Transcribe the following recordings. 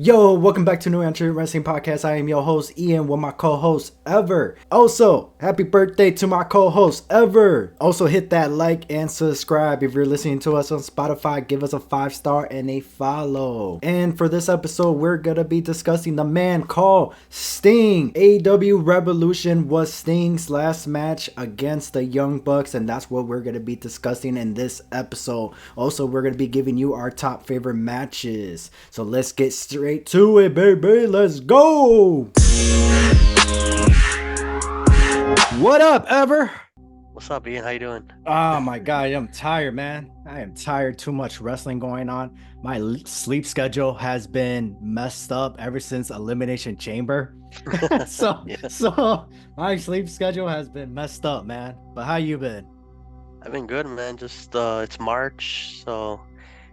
Yo, welcome back to New Entry Wrestling Podcast. I am your host, Ian, with my co-host, Ever. Also, happy birthday to my co-host, Ever. Also, hit that like and subscribe. If you're listening to us on Spotify, give us a 5-star and a follow. And for this episode, we're gonna be discussing the man called Sting. AEW Revolution was Sting's last match against the Young Bucks, and that's what we're gonna be discussing in this episode. Also, we're gonna be giving you our top favorite matches. So let's get straight to it, baby. Let's go. What up, Ever? What's up, Ian? How you doing? Oh my god, I'm tired, man. I am tired. Too much wrestling going on. My sleep schedule has been messed up ever since Elimination Chamber. so my sleep schedule has been messed up, man. But how you been? I've been good, man. Just it's March, so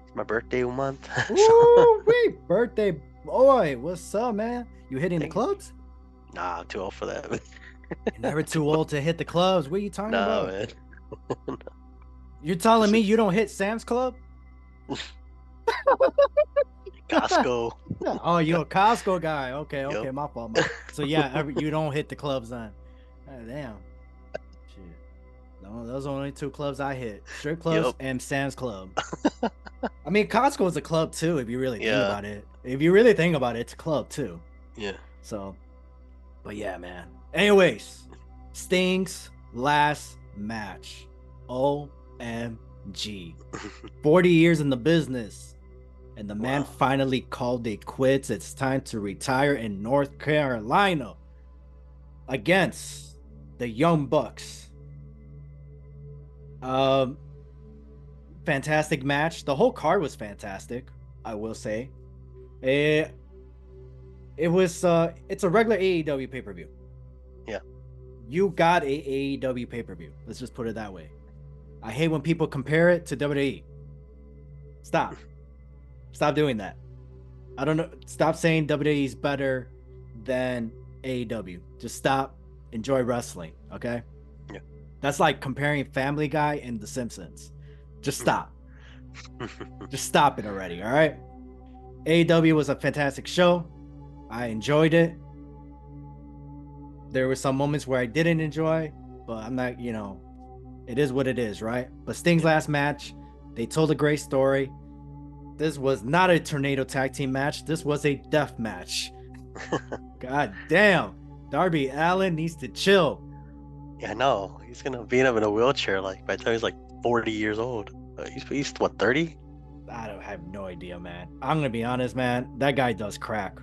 it's my birthday month. Woo, wait, birthday boy. What's up, man? You hitting the clubs? Nah, I'm too old for that. You're never too old to hit the clubs. What are you talking about? Man. You're telling me you don't hit Sam's Club? Costco. Oh, you're a Costco guy. Okay, Yep. my fault. So yeah, you don't hit the clubs then. God damn. Shit. No, those are only two clubs I hit: strip clubs and Sam's Club. I mean, Costco is a club too. If you really think about it, it's a club too. Yeah. So, but yeah, man. Anyways, Sting's last match. OMG. 40 years in the business. And the man finally called it quits. It's time to retire in North Carolina against the Young Bucks. Fantastic match. The whole card was fantastic, I will say. It's a regular AEW pay-per-view. Yeah. You got a AEW pay-per-view. Let's just put it that way. I hate when people compare it to WWE. Stop doing that. I don't know. Stop saying WWE is better than AEW. Just stop. Enjoy wrestling, okay? Yeah. That's like comparing Family Guy and The Simpsons. Just stop. Just stop it already, all right? AEW was a fantastic show. I enjoyed it. There were some moments where I didn't enjoy, but I'm not, it is what it is, right? But Sting's last match, they told a great story. This was not a tornado tag team match. This was a death match. God damn. Darby Allin needs to chill. Yeah, no. He's gonna beat him in a wheelchair by the time he's 40 years old. He's what, 30? I have no idea, man. I'm gonna be honest, man. That guy does crack.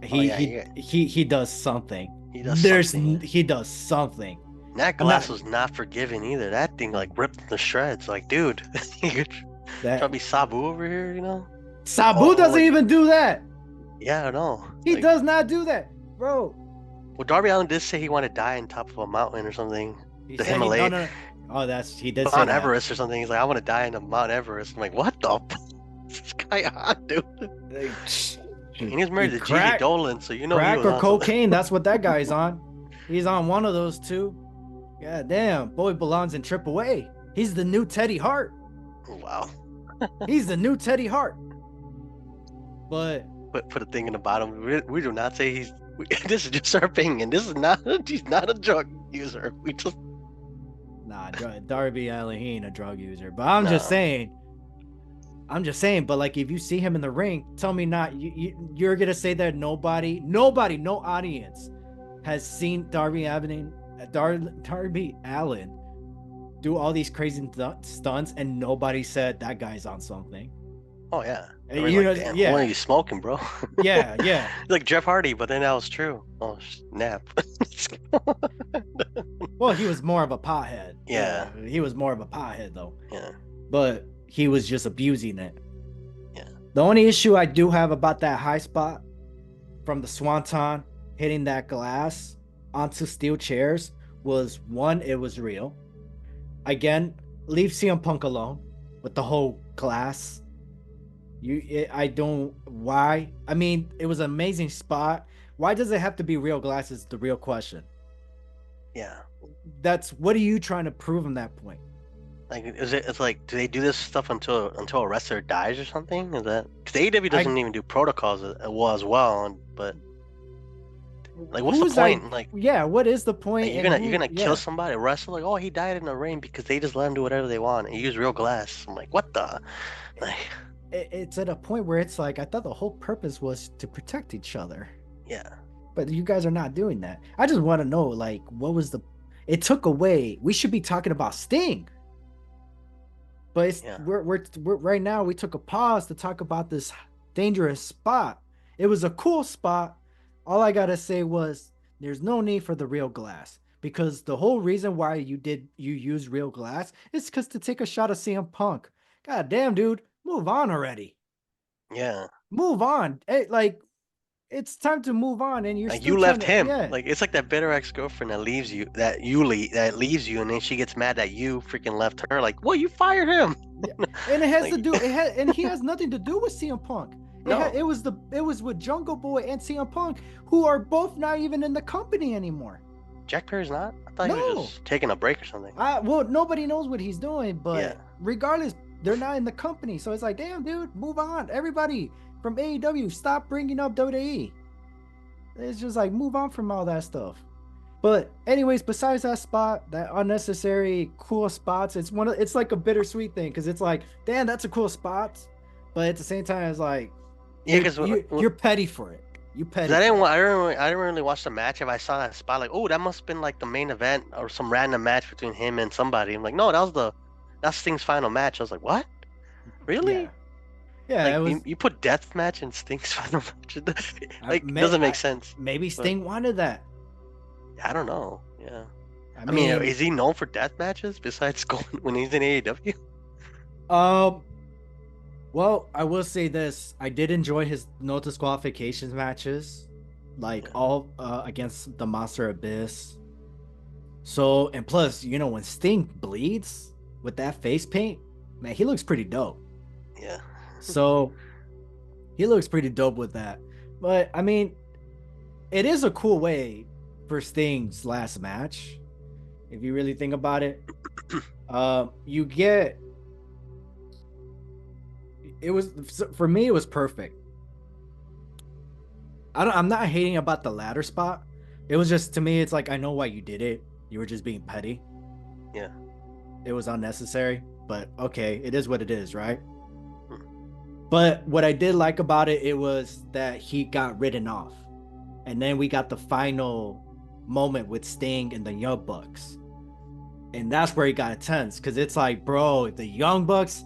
He does something. He does something. That glass was not forgiving either. That thing ripped in the shreds. Dude, you trying to be Sabu over here, Sabu doesn't even do that. Yeah, I know. He does not do that, bro. Well, Darby Allin did say he wanted to die on top of a mountain or something. The Himalaya. Oh, he did say Mount Everest or something. He's like, I want to die on Mount Everest. I'm like, what the is this guy on, dude? And he was married to Gigi Dolan, so crack or cocaine. That's what that guy's on. He's on one of those two. God damn, boy belongs in AAA. He's the new Teddy Hart. Wow. He's the new Teddy Hart. But put a thing in the bottom. We do not say this is just our opinion. This is not. He's not a drug user. We just. Nah, Darby Allin, he ain't a drug user. But I'm just saying. But if you see him in the ring, tell me not. You're gonna say that nobody, no audience has seen Darby Allin do all these crazy stunts, and nobody said that guy's on something. Oh yeah. Damn, what are you smoking, bro? Yeah. Like Jeff Hardy, but then that was true. Oh snap. Well, he was more of a pothead. Yeah. He was more of a pothead though. Yeah. But he was just abusing it. Yeah. The only issue I do have about that high spot from the Swanton hitting that glass onto steel chairs was, one, it was real. Again, leave CM Punk alone with the whole glass. Why? I mean, it was an amazing spot. Why does it have to be real glass is the real question. Yeah. What are you trying to prove from that point? Like, is it? It's like, do they do this stuff until a wrestler dies or something? Is that because AEW doesn't even do protocols as well? But like, what's the who's like, point? Like, yeah, what is the point? And you're who, gonna kill yeah, somebody, a wrestler? Like, oh, he died in the ring because they just let him do whatever they want and use real glass. I'm like, what the? Like, it's at a point where it's like I thought the whole purpose was to protect each other, yeah, but you guys are not doing that. I just want to know, like, what was the? It took away. We should be talking about Sting, but it's yeah, we're right now. We took a pause to talk about this dangerous spot. It was a cool spot. All I gotta say was there's no need for the real glass because the whole reason why you use real glass is because to take a shot of CM Punk. God damn, dude, move on already. yeah. Move on. Like it's time to move on, and you're Like, still you trying left to, him. yeah. Like, it's like that bitter ex-girlfriend that leaves you, and then she gets mad that you freaking left her. Like, well, you fired him. Yeah, and it has to Like, do. And he has nothing to do with CM Punk. no. It was with Jungle Boy and CM Punk, who are both not even in the company anymore. Jack Perry's not? I thought he was No, just taking a break or something. well, nobody knows what he's doing, Yeah. but regardless, they're not in the company. So it's like, damn, dude, move on. Everybody from AEW, stop bringing up WWE. It's just like move on from all that stuff. But anyways, besides that spot, that unnecessary cool spots, it's like a bittersweet thing because it's like, damn, that's a cool spot, but at the same time, it's like Yeah, because you're petty for it. You petty. I didn't really watch the match. If I saw that spot, like, oh, that must have been like the main event or some random match between him and somebody. I'm like, no, that's Sting's final match. I was like, what? Yeah, Really? yeah. Like, It was. you put death match and Sting's final match? Like, it doesn't make sense. Maybe But Sting wanted that. I don't know. Yeah. I I mean, mean, is he known for death matches besides going when he's in AEW? um, well, I will say this: I did enjoy his no disqualifications matches, like Yeah. all against the Monster Abyss. So, and plus, when Sting bleeds with that face paint, man, he looks pretty dope. Yeah. So, he looks pretty dope with that. But, I mean, it is a cool way for Sting's last match. If you really think about it, you get it was for me, it was perfect. I'm not hating about the ladder spot. It was just, to me, it's like, I know why you did it. You were just being petty. Yeah. It was unnecessary, but okay, it is what it is, right? Hmm. But what I did like about it, it was that he got written off. And then we got the final moment with Sting and the Young Bucks. And that's where he got tense, because it's like, bro, if the Young Bucks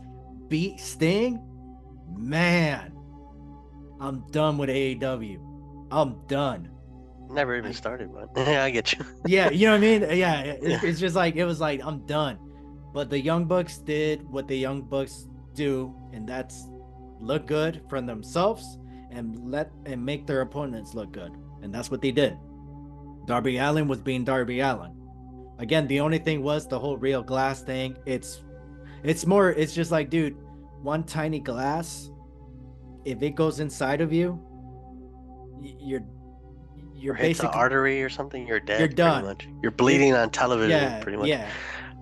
beat Sting, man, I'm done with AEW. I'm done. Never even started, but yeah, I get you. Yeah, you know what I mean? Yeah, Yeah. it's just like, it was like, I'm done. But the Young Bucks did what the Young Bucks do, and that's look good for themselves and make their opponents look good. And that's what they did. Darby Allin was being Darby Allin. Again, the only thing was the whole real glass thing. It's just like, dude, one tiny glass, if it goes inside of you, you're Or hits an basically, artery or something, you're dead. you're Pretty done. much. You're bleeding on television, Yeah, pretty much. yeah.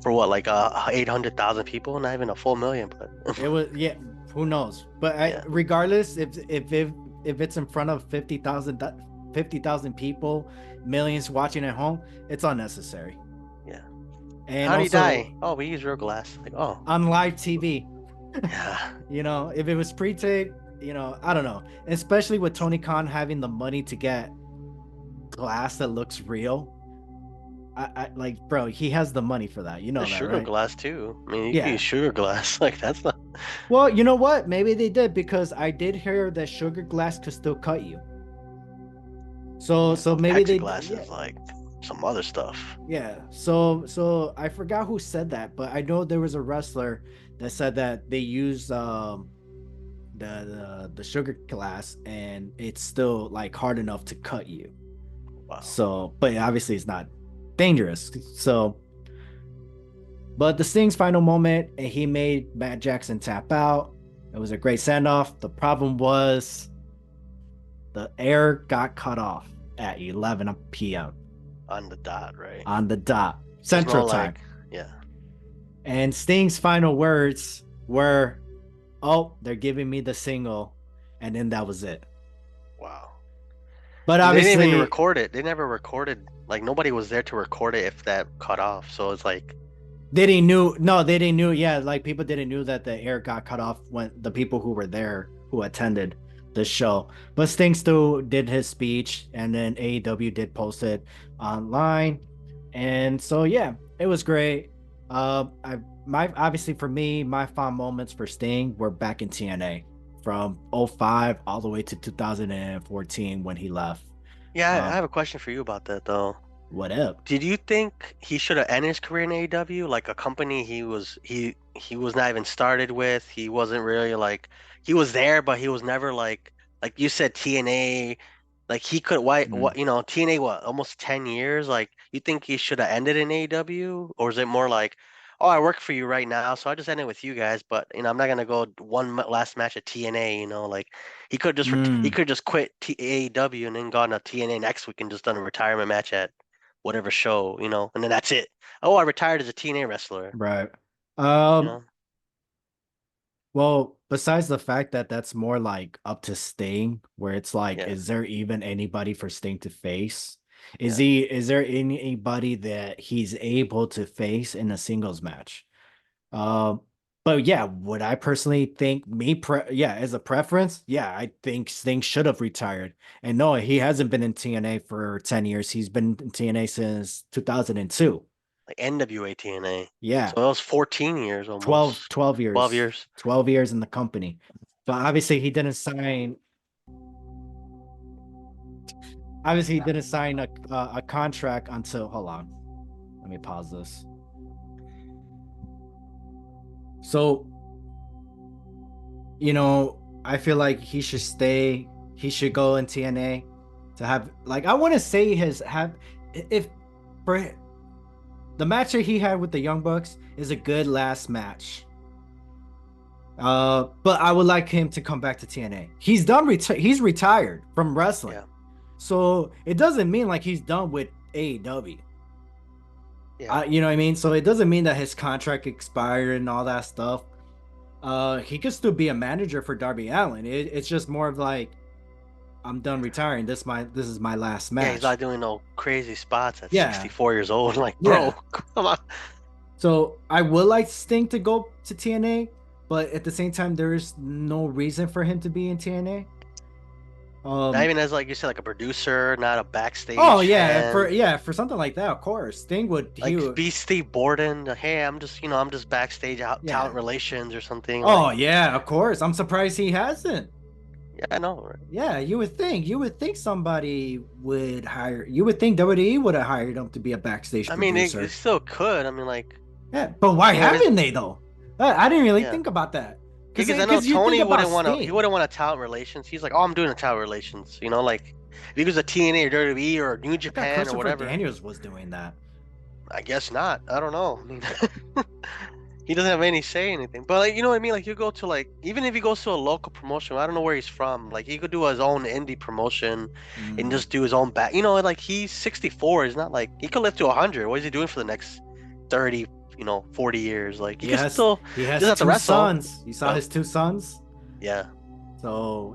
For what, like 800,000 people? Not even a full million, but It was, yeah. Who knows? But yeah. Regardless, if it's in front of 50,000 people, millions watching at home, it's unnecessary. Yeah. And How did he also, die? Oh, we use real glass. Like, oh, on live TV, yeah. if it was pre-taped, I don't know. Especially with Tony Khan having the money to get glass that looks real. I like, bro, he has the money for that. You know There's that, sugar right? glass too. I mean, you Yeah. can use sugar glass. Like, that's not. Well, you know what? Maybe they did, because I did hear that sugar glass could still cut you. So maybe they Plexiglass did. is like some other stuff. Yeah. So I forgot who said that, but I know there was a wrestler that said that they used the sugar glass and it's still like hard enough to cut you. Wow. So, but obviously it's not dangerous. So, but the Sting's final moment, and he made Matt Jackson tap out. It was a great send off. The problem was the air got cut off at 11 p.m. On the dot, right? on the dot, There's Central no, Time. like, yeah. And Sting's final words were, "Oh, they're giving me the single," and then that was it. Wow. But And they didn't even obviously, record it. They never recorded. Like nobody was there to record it if that cut off. So it's like, they didn't knew. No, they didn't knew. Yeah, like people didn't knew that the air got cut off when the people who were there who attended the show. But Sting still did his speech, and then AEW did post it online, and so yeah, it was great. I my obviously for me, my fond moments for Sting were back in TNA from '05 all the way to 2014 when he left. yeah, I Um, have a question for you about that though. what up? Did you think he should have ended his career in AEW? Like a company he was not even started with. He wasn't really like he was there, but he was never like you said TNA. Like he could why Mm. what TNA what almost 10 years. Like you think he should have ended in AEW, or is it more like, oh, I work for you right now, so I just ended with you guys, but I'm not gonna go last match at TNA. Like he Mm. could just quit AEW and then gone to TNA next week and just done a retirement match at whatever show, and then that's it. Oh, I retired as a TNA wrestler, Right. you Um, know? well, besides the fact that that's more like up to Sting, where it's like, Yeah, is there even anybody for Sting to face? yeah. Is there anybody that he's able to face in a singles match? Um, but yeah, would I personally think yeah, as a preference, yeah, I think Sting should have retired. And no, he hasn't been in TNA for 10 years. He's been in TNA since 2002. Like NWA TNA. Yeah. So that was 14 years 12, almost. 12 12 years, years. 12 years in the company. But obviously he didn't sign a contract until, hold on. Let me pause this. So, I feel like he should go in TNA to have like I want to say his have if for the match that he had with the Young Bucks is a good last match. But I would like him to come back to TNA. He's retired from wrestling. Yeah, So it doesn't mean like he's done with AEW. yeah. You know what I mean? So it doesn't mean that his contract expired and all that stuff. He could still be a manager for Darby Allin. It's just more of like I'm done retiring. This is my last Yeah, he's match. not doing no crazy spots at Yeah, 64 years old. Like, bro, yeah. come on. So I would like Sting to go to TNA, but at the same time, there is no reason for him to be in TNA. Not Um, even as like you said, like a producer, not a oh backstage yeah, hand. for something like that, of course, Sting would he Like would be Steve Borden. Hey, I'm just backstage out yeah. talent relations or something. Oh Like, yeah, of course. I'm surprised he hasn't. yeah, I know, right? Yeah, you would think you would think WWE would have hired him to be a backstage I mean, it producer. still could. I mean, like, Yeah, but why his haven't they though? I didn't really yeah. think about that. Because I know Because you think Tony about wouldn't want to. He Sting. wouldn't want to talent relations. He's like, oh, I'm doing the talent relations. Like if he was a TNA or WWE or New I thought Japan or Christopher whatever. Daniels was doing that. I guess not. I don't know. I mean, he doesn't have any say in anything. But like, you know what I mean? Like you go to like even if he goes to a local promotion, I don't know where he's from. Like he could do his own indie promotion and Mm. just do his own back. Like he's 64. He's not like he could live to 100. What is he doing for the next 30, 40 years? Like he He could has still he he doesn't has have to two wrestle. sons. You saw But his two sons. yeah. So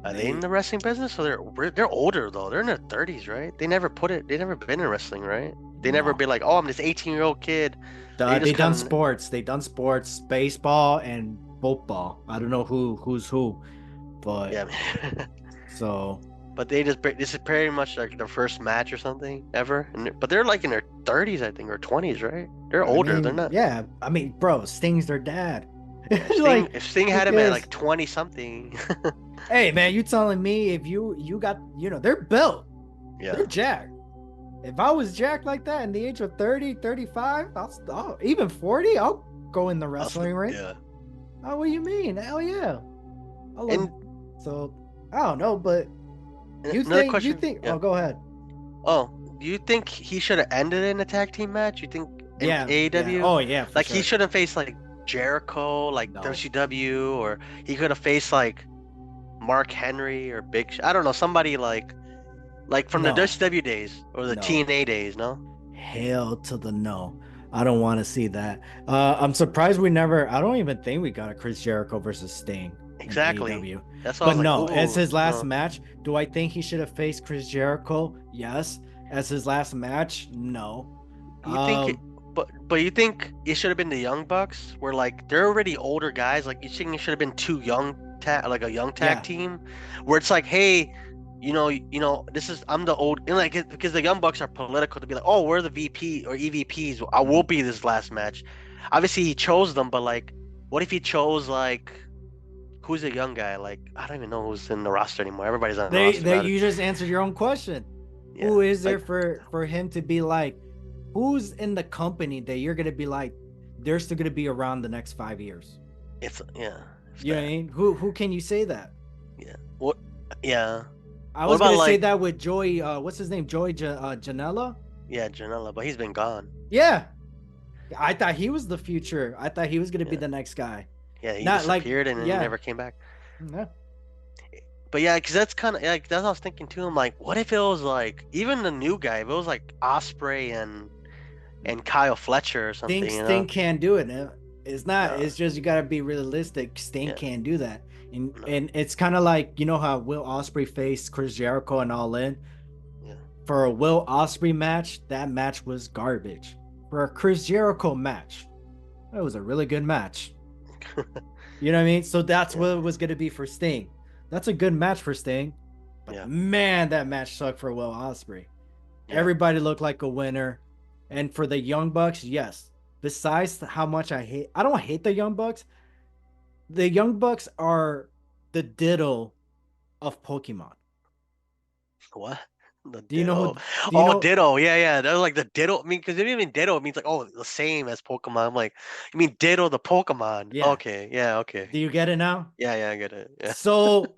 Are they in the wrestling business? So they're older though. They're in their 30s, right? They never put it. They never been in wrestling, right? They never no. be like, oh, I'm this 18-year-old kid. They just kind of They done sports, baseball and football. I don't know who's who, but yeah. Man. so But this is pretty much like their first match or something ever. But they're like in their 30s, I think, or 20s, right? They're I older. They're mean, not. yeah. I mean, bro, Sting's their dad. Yeah, Like, if Sting who had him at cares? like 20 something. Hey, man, you telling me if you got they're built, Yeah. they're jacked. If I was jacked like that in the age of 30, 35, even 40, I'll go in the wrestling ring. Yeah. Oh, what do you mean? Hell yeah. I love, And so I don't know, but another question. oh, Yeah. go ahead. Oh, do you think he should have ended in a tag team match? You think in Yeah, yeah. AEW? Oh yeah, for Like he sure. shouldn't face like Jericho, like No, WCW, or he could have faced like Mark Henry or I don't know, somebody like from the no, WCW days or the no. TNA days, no? Hell to the no. I don't want to see that. I'm surprised we never. I don't even think we got a Chris Jericho versus Sting in Exactly. AEW. That's why I But was like, no, as ooh, his last no. match, do I think he should have faced Chris Jericho? Yes. As his last match, no. You think it, Um, but you think it should have been the Young Bucks, where like they're already older guys. Like you think it should have been two young tag, like a young tag yeah. team, where it's like, hey, this is I'm the old, and like because the Young Bucks are political to be like, oh, we're the VP or EVPs. I will Mhm. be this last match. Obviously, he chose them, but like, what if he chose like who's a young guy? Like I don't even know who's in the roster anymore. Everybody's on the roster They now. you just answered your own question. Yeah, Who is there like for him to be like? Who's in the company that you're gonna be like? They're still gonna be around the next 5 years. it's You know what I that. mean? Who can you say that? Yeah. What? Yeah. I What was about gonna say like that with Joey. What's his name? Joey Janela. yeah, Janela, but he's been gone. Yeah, I thought he was the future. I thought he was gonna be Yeah. the next guy. Yeah, he Not like disappeared and then he yeah, never came back. yeah. But yeah, because that's kind of like that's what I was thinking too. I'm like, what if it was like even the new guy, if it was like Osprey and Kyle Fletcher or Sting something, you Sting know? can't do it. It's not. No, It's just you gotta be realistic. Sting yeah, can't do that. And no, and it's kind of like you know how Will Osprey faced Chris Jericho and All In. yeah, For a Will Osprey match, that match was garbage. For a Chris Jericho match, that was a really good match. You know what I mean? So that's yeah, what it was gonna be for Sting. That's a good match for Sting. But yeah, man, that match sucked for Will Osprey. yeah. Everybody looked like a winner. And for the Young Bucks, yes. Besides how much I don't hate the Young Bucks. The Young Bucks are the Diddle of Pokemon. What? The Do you know who? Ditto. Do you Oh, know? Ditto. Yeah, yeah. That was like the Ditto. I mean, because it didn't mean Ditto. It means like, oh, the same as Pokemon. I'm like, you mean Ditto the Pokemon? Yeah. Okay. Yeah. Okay. Do you get it now? Yeah. Yeah. I get it. Yeah. So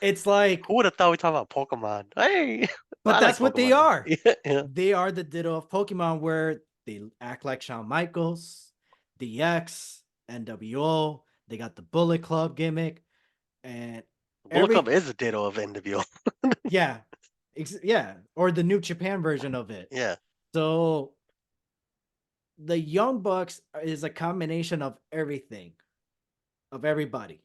it's like, Who would have thought we talking about Pokemon? Hey, but I like that's what they Pokemon. are. Yeah. Yeah. They are the Ditto of Pokemon, where they act like Shawn Michaels, DX, NWO. They got the Bullet Club gimmick, and Bullet Club every is a Ditto of NWO. yeah, yeah, or the New Japan version of it. Yeah. So the Young Bucks is a combination of everything, of everybody.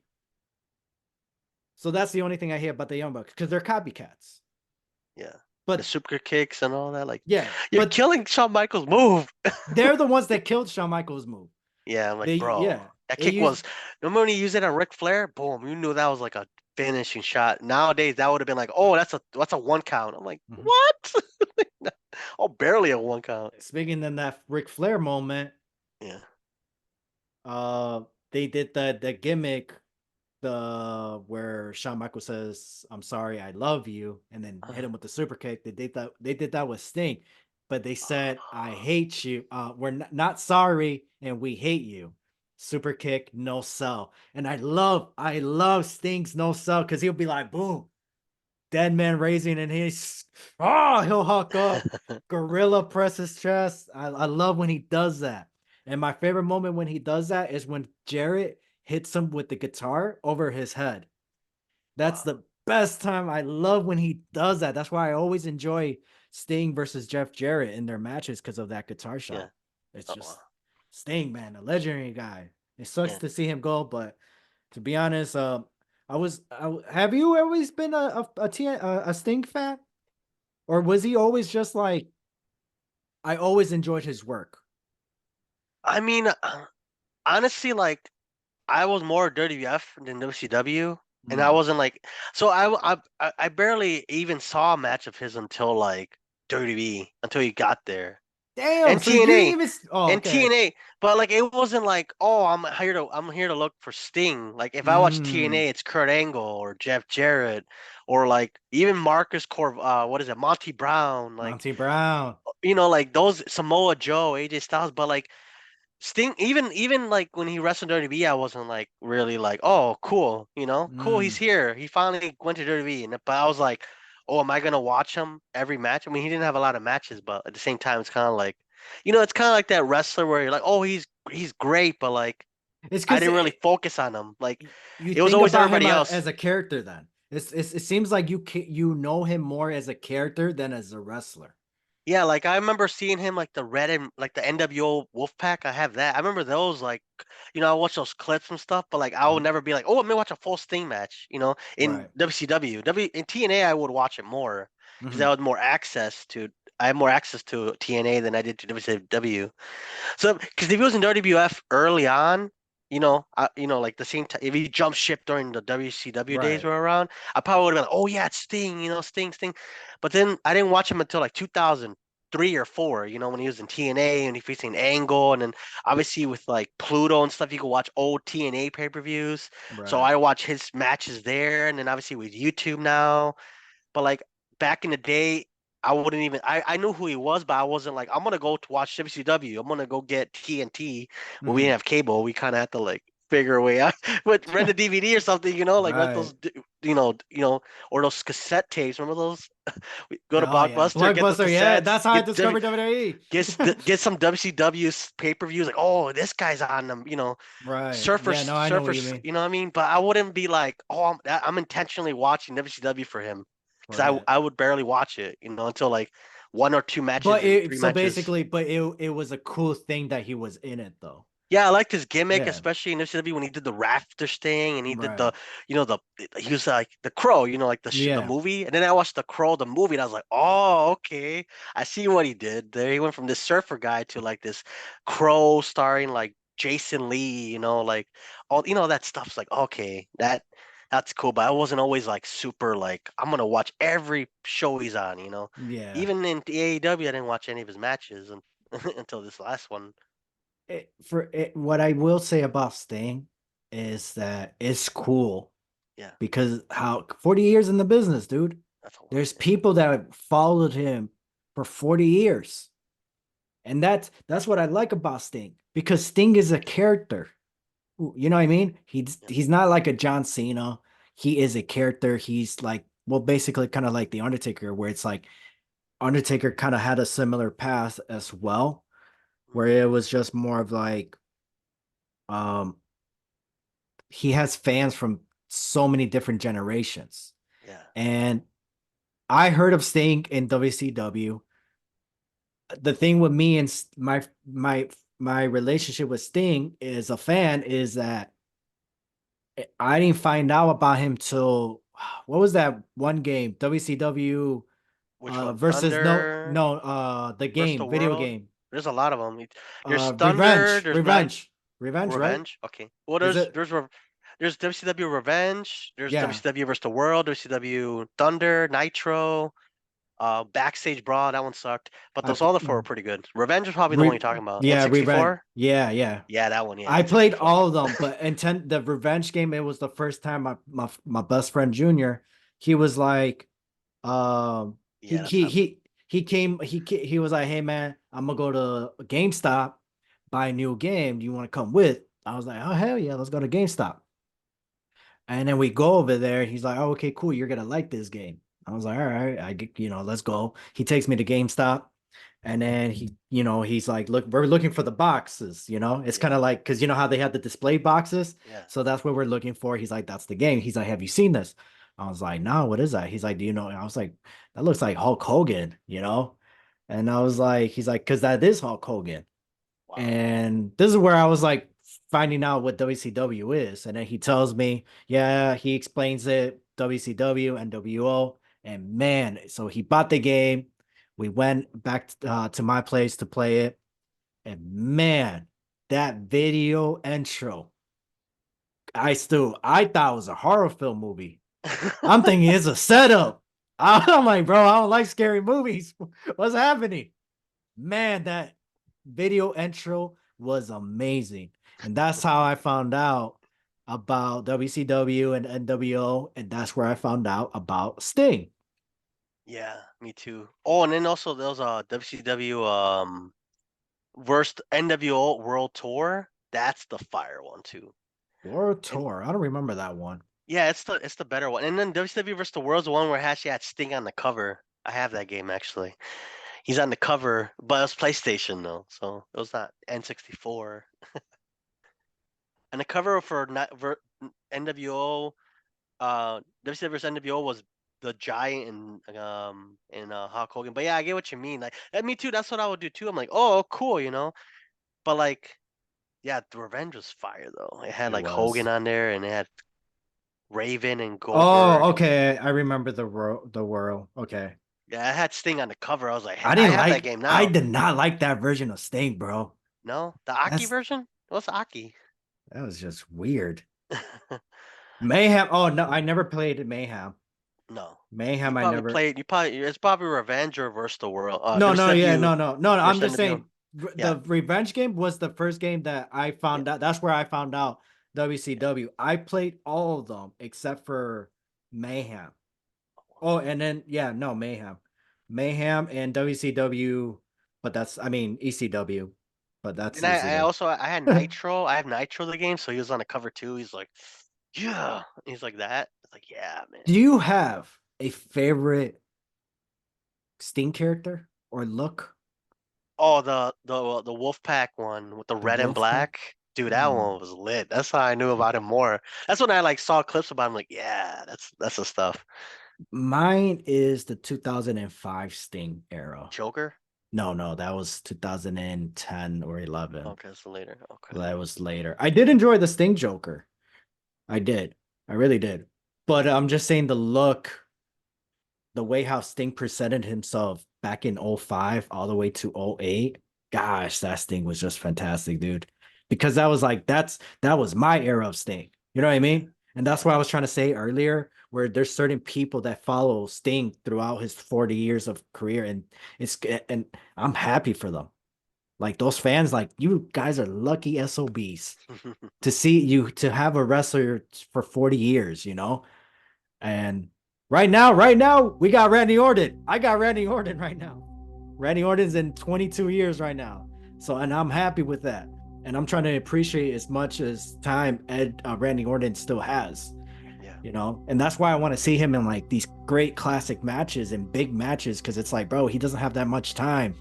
So that's the only thing I hear about the Young Bucks because they're copycats. Yeah. The But super kicks and all that. Like, yeah, you're but killing Shawn Michaels' move. they're the ones that killed Shawn Michaels' move. Yeah. I'm like, They bro, yeah, that they kick used was. Remember when you used it on Ric Flair? Boom. You knew that was like a finishing shot. Nowadays, that would have been like, oh, that's a one count. I'm like, Mhm. what? Oh, barely a one count. Speaking in that Ric Flair moment, Yeah. uh, they did the gimmick, the where Shawn Michaels says, "I'm sorry, I love you," and then hit him with the super kick. They did that with Sting, but they said, "I hate you. We're not sorry, and we hate you." Super kick, no sell, and I love Sting's no sell because he'll be like, boom, dead man raising, and he'll huck up, gorilla press his chest. I love when he does that. And my favorite moment when he does that is when Jarrett hits him with the guitar over his head. That's Wow. the best time. I love when he does that. That's why I always enjoy Sting versus Jeff Jarrett in their matches because of that guitar Yeah. shot. It's Oh, wow. just Sting, man, a legendary guy. It sucks Yeah. to see him go, but to be honest, have you always been a Sting fan, or was he always just like I always enjoyed his work? I mean, honestly, like I was more WWF than WCW, and I Mm. wasn't like so. I barely even saw a match of his until like WWE until he got there Damn, and so you didn't TNA even. Oh, and okay. TNA. But like it wasn't like oh I'm here to look for Sting. Like if I watch Mm. TNA, it's Kurt Angle or Jeff Jarrett or like even Marcus Corv. What is it? Monty Brown. Like Monty Brown. like those Samoa Joe, AJ Styles. But like Sting, even like when he wrestled WWE, I wasn't like really like, oh, cool, cool, he's Mm. here. He finally went to WWE, but I was like, oh, am I gonna watch him every match? I mean, he didn't have a lot of matches, but at the same time, it's kind of like, it's kind of like that wrestler where you're like, oh, he's great, but like It's I because didn't really focus on him. Like you it was think always about him everybody else. as a character. Then it seems like you know him more as a character than as a wrestler. Yeah, like I remember seeing him like the red and like the NWO Wolfpack. I have that. I remember those like, I watch those clips and stuff, but like I would Mhm. never be like, oh, I'm gonna watch a full Sting match. In Right. WCW, in TNA, I would watch it more because Hmm. I had more access to. I have more access to TNA than I did to WCW. So, because if he was in WWF early on, like the same time, if he jumped ship during the WCW days Right. were around, I probably would have been like, oh yeah, it's Sting, Sting, Sting. But then I didn't watch him until like 2003 or four, when he was in TNA and he facing Angle, and then obviously with like Pluto and stuff, you could watch old TNA pay-per-views. So Right. I watch his matches there, and then obviously with YouTube now. But like back in the day, I wouldn't even I knew who he was, but I wasn't like, I'm gonna go to watch WCW. I'm gonna go get TNT. When we didn't Hmm. have cable, we kinda had to like figure a way out. But rent a DVD or something, like rent Right. those or those cassette tapes. Remember those? We go to Oh yeah, Blockbuster, get those Blockbuster. Yeah, cassettes, that's how I discovered WWE. get some WCW pay-per-views, like, oh, this guy's on them, Right. Yeah. surfers, No, I know what you surfers, mean. you know what I mean? But I wouldn't be like, oh, I'm intentionally watching WCW for him because Right. I would barely watch it, until like one or two matches But and it three so matches. basically, but it was a cool thing that he was in it though. Yeah, I liked his gimmick, Yeah. especially in WCW when he did the rafters thing and he did Right. the he was like the Crow, like the Yeah. movie. And then I watched the Crow, the movie, and I was like, oh, okay, I see what he did there. He went from this surfer guy to like this Crow starring like Jason Lee, like all that stuff's like, okay, that's cool. But I wasn't always like super like I'm gonna watch every show he's on. Yeah. Even in the AEW, I didn't watch any of his matches until this last one. What I will say about Sting is that it's cool Yeah, because how 40 years in the business, dude. that's a lot. There's people that followed him for 40 years. And that's what I like about Sting because Sting is a character. You know what I mean? Yeah. He's not like a John Cena. He is a character. He's like, well, basically kind of like the Undertaker, where it's like Undertaker kind of had a similar path as well, where Mhm. it was just more of like um he has fans from so many different generations. Yeah. And I heard of Sting in WCW. The thing with me and my relationship with Sting as a fan is that I didn't find out about him till what was that one game? WCW Which one? versus Thunder the versus the game, video world? game. There's a lot of them. There's Thunder. Revenge. There's Night Revenge, right? Revenge. Okay. Well, Is it? there's WCW Revenge. There's Yeah. WCW versus the world. WCW Thunder, Nitro. Backstage Brawl. That one sucked. But I those other four were pretty good. Revenge is probably the one re, you're talking about. yeah, Revenge. N64. Yeah, yeah. Yeah, that one. Yeah, I played N64. all of them, but the revenge game, it was the first time my best friend Junior, he was like, Yeah, that's how. he was like, hey man, I'm gonna go to GameStop, buy a new game. Do you want to come with? I was like, oh hell yeah, let's go to GameStop. And then we go over there. He's like, oh, okay, cool. You're gonna like this game. I was like, all right, I get, let's go. He takes me to GameStop. And then he's like, look, we're looking for the boxes. It's kind Yeah, of like, because you know how they have the display boxes. yeah. So that's what we're looking for. He's like, that's the game. He's like, have you seen this? I was like, no, what is that? He's like, do you know? And I was like, that looks like Hulk Hogan. And I was like, he's like, because that is Hulk Hogan. Wow. And this is where I was like finding out what WCW is. And then he tells me, yeah, he explains it, WCW, NWO. And man, so he bought the game. We went back to my place to play it. And man, that video intro, I thought it was a horror film movie. I'm thinking it's a setup. I'm like, bro, I don't like scary movies. What's happening? Man, that video intro was amazing. And that's how I found out about WCW and NWO. And that's where I found out about Sting. Yeah, me too. Oh, and then also there was a WCW Worst NWO World Tour. That's the fire one too. World And Tour. I don't remember that one. yeah, it's the better one. And then WCW versus the World's the one where it actually had Sting on the cover. I have that game actually. He's on the cover, but it was PlayStation though, so it was not N64. And the cover for NWO, WCW versus NWO was the Giant and Hulk Hogan. But yeah, I get what you mean. Like me too. That's what I would do too. I'm like, oh, cool, you know. But like, yeah, the Revenge was fire though. It had It like Hogan was. on there, and it had Raven and Oh, Goldberg. okay. I remember the world. Okay. Yeah, I had Sting on the cover. I was like, I I didn't have that like. game I now. did not like that version of Sting, bro. No, the Aki That's version. What's Aki? that was just weird. Mayhem. Oh no, I never played Mayhem. No, you Mayhem, I probably never. played. You probably it's probably Revenge or Versus the World. No, no, yeah, WCW no. I'm versus just NWO. saying Yeah, the Revenge game was the first game that I yeah. found out. That's where I found out WCW. I played all of them except for Mayhem. Oh, and then yeah, no, Mayhem and WCW, but that's I mean ECW, but that's And I ECW. also I had Nitro. I have Nitro the game, so he was on the cover too. He's like, yeah. He's like that. It's like, yeah, man. Do you have a favorite Sting character or look? Oh, the Wolfpack one with the The red and Wolfpack? black. Dude, that Hmm. one was lit. That's how I knew about him more. That's when I like saw clips about him. Like, yeah, that's the stuff. Mine is the 2005 Sting era. Joker. No, no, that was 2010 or 11. Okay, so later. Okay. That was later. I did enjoy the Sting Joker. I did. I really did. But I'm just saying the look, the way how Sting presented himself back in '05 all the way to '08. Gosh, that Sting was just fantastic, dude. Because that was like that was my era of Sting. You know what I Yeah, mean? And that's yeah, what I was trying to say earlier, where there's certain people that follow Sting throughout his 40 years of career, and it's and I'm happy for them. Like those fans, like you guys are lucky SOBs to see you to have a wrestler for 40 years, you know? And right now, we got Randy Orton. I got Randy Orton right now. Randy Orton's in 22 years right now. So, and I'm happy with that. And I'm trying to appreciate as much as time Randy Orton still has, yeah, you know? And that's why I want to see him in like these great classic matches and big matches because it's like, bro, he doesn't have that much time.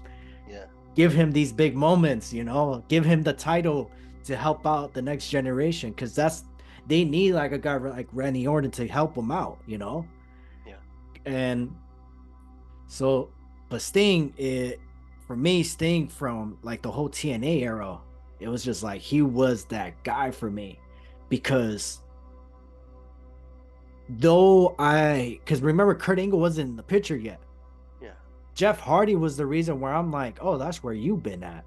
yeah, Give him these big moments, you know? Give him the title to help out the next generation because they need like a guy like Randy Orton to help them out, you know? yeah. And so, but Sting, for me, Sting from like the whole TNA era, it was just like he was that guy for me because because remember, Kurt Angle wasn't in the picture yet. Yeah. Jeff Hardy was the reason where I'm like, oh, that's where you've been at.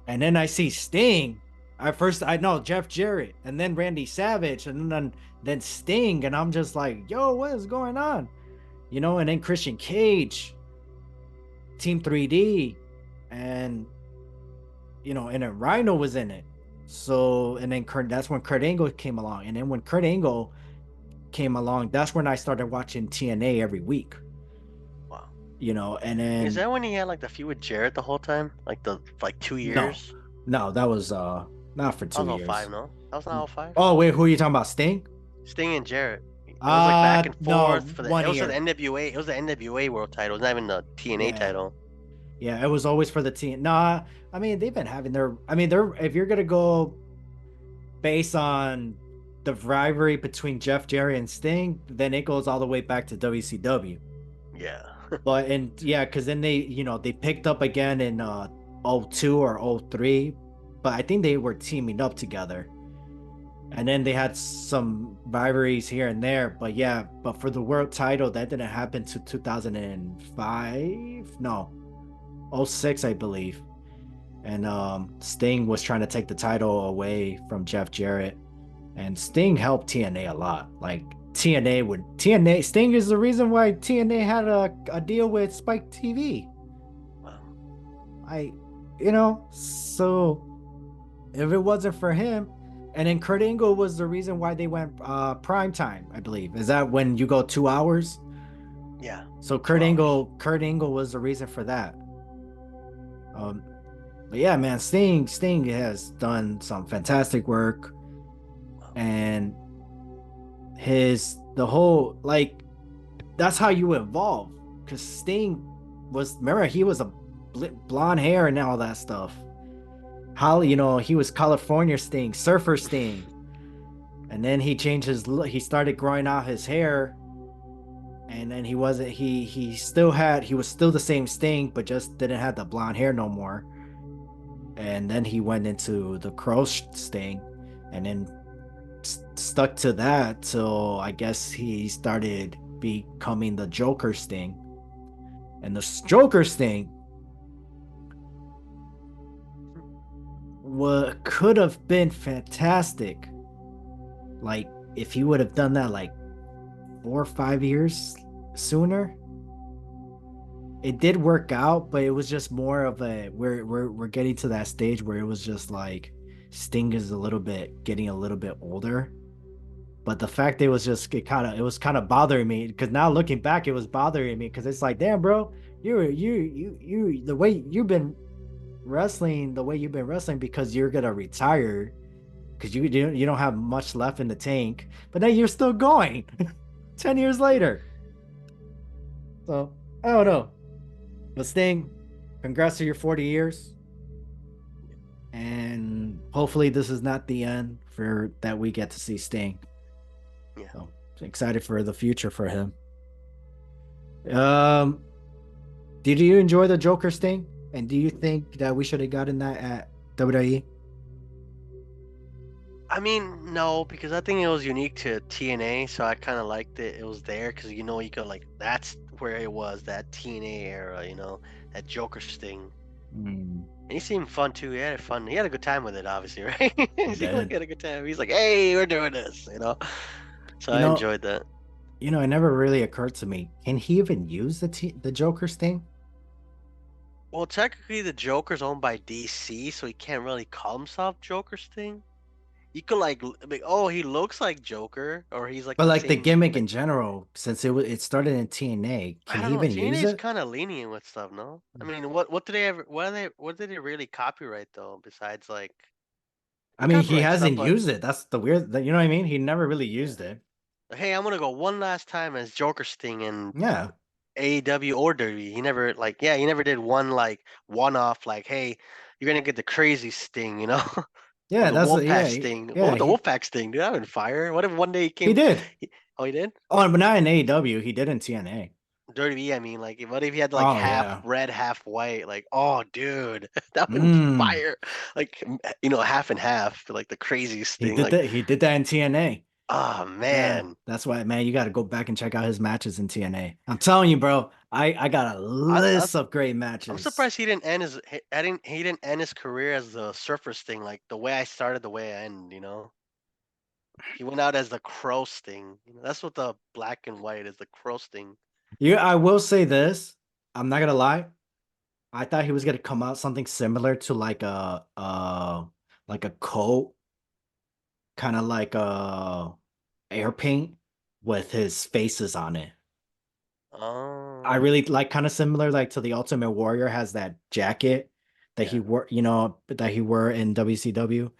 And then I see Sting. I know Jeff Jarrett and then Randy Savage and then Sting. And I'm just like, yo, what is going on? You know, and then Christian Cage, Team 3D, and you know, and then Rhino was in it. So and then that's when Kurt Angle came along. And then when Kurt Angle came along, that's when I started watching TNA every week. Wow. You know, and Is then that when he had like the feud with Jarrett the whole time? Like the like two no, years? no, that was not for That was 2 years. 05, no? That was not 05? Oh wait, who are you talking about? Sting? Sting and Jarrett. It was like back and No, forth for the. one It was the year. NWA. It was the NWA World Title. It was not even the TNA Yeah, title. yeah, it was always for the team. Nah, I mean they've been having their. I mean they're if you're gonna go based on the rivalry between Jeff Jarrett and Sting, then it goes all the way back to WCW. Yeah. But and yeah, because then they picked up again in '02 or '03, but I think they were teaming up together. And then they had some rivalries here and there, but yeah, but for the world title, that didn't happen to 2005. No, '06, I believe. And Sting was trying to take the title away from Jeff Jarrett, and Sting helped TNA a lot. Like TNA Sting is the reason why TNA had a deal with Spike TV. Wow. I, so if it wasn't for him, and then Kurt Angle was the reason why they went prime time, I believe. Is that when you go 2 hours? Yeah. So 2 hours. Kurt Angle was the reason for that. But yeah, man, Sting has done some fantastic work, Wow. and the whole like that's how you evolve. Because Sting remember he was a blonde hair and all that stuff. How he was California Sting, Surfer Sting, and then he changed he started growing out his hair, and then he wasn't he was still the same Sting, but just didn't have the blonde hair no more. And then he went into the Crow Sting, and then stuck to that till I guess he started becoming the Joker Sting. And the Joker Sting what could have been fantastic, like if he would have done that like 4 or 5 years sooner. It did work out, but it was just more of a we're getting to that stage where it was just like Sting is a little bit getting a little bit older. But the fact it was kind of bothering me because now looking back, it was bothering me because it's like, damn, bro, the way you've been wrestling because you're gonna retire because you don't have much left in the tank, but now you're still going 10 years Yeah. later. So I don't know. But Sting, congrats to your 40 years. And hopefully this is not the end for that we get to see Sting. Yeah. So excited for the future for him. Um, did you enjoy the Joker Sting? And do you think that we should have gotten that at WWE? I mean, no, because I think it was unique to TNA, so I kind of liked it. It was there because you could like that's where it was, that TNA era, that Joker Sting. Hmm, And he seemed fun too. He had fun. He had a good time with it, obviously, right? He he seemed like did. he had a good time. He's like, "Hey, we're doing this." So You I know, enjoyed that. it never really occurred to me. Can he even use the Joker Sting? Well, technically, the Joker's owned by DC, so he can't really call himself Joker Sting. You could like, oh, he looks like Joker, or he's like But the like the same. gimmick Like, in general, since it started in TNA, I can he don't know. even TNA use is it? kind of lenient with stuff, no? I mean, what did they ever? What did they really copyright though? Besides, like, I they mean, he copyright stuff, hasn't but used it. That's the weird. You know what I mean? He never really yeah. used it. Hey, I'm gonna go one last time as Joker Sting in Yeah, AEW or WWE. He never yeah, he never did one off like, hey, you're gonna get the crazy Sting. Or yeah. the Wolfpack Sting. What Yeah. was the Wolfpack Sting? Dude, that would fire. What if one day he He came? did. Oh, he did? Oh, but not in AEW. He did in TNA. Dirty V, I mean, like, what if he had like Oh half yeah. red, half white? Like, oh, dude, that would be Mm. fire. Like, half and half, like the craziest He thing. did Like, that. He did that in TNA. oh Yeah, man, that's why, man. You got to go back and check out his matches in TNA. I'm telling you, bro. I got a I, I list of great I'm matches. surprised he didn't end his he didn't end his career as the Surfer Sting. Like the way I started, the way I end. He went out as the Crow Sting. That's what the black and white is, the Crow Sting. I will say this. I'm not gonna lie. I thought he was gonna come out something similar to like a coat, kind of like a air paint with his faces on it. I Oh, really like kind of similar like to the Ultimate Warrior has that jacket that yeah, he wore in WCW.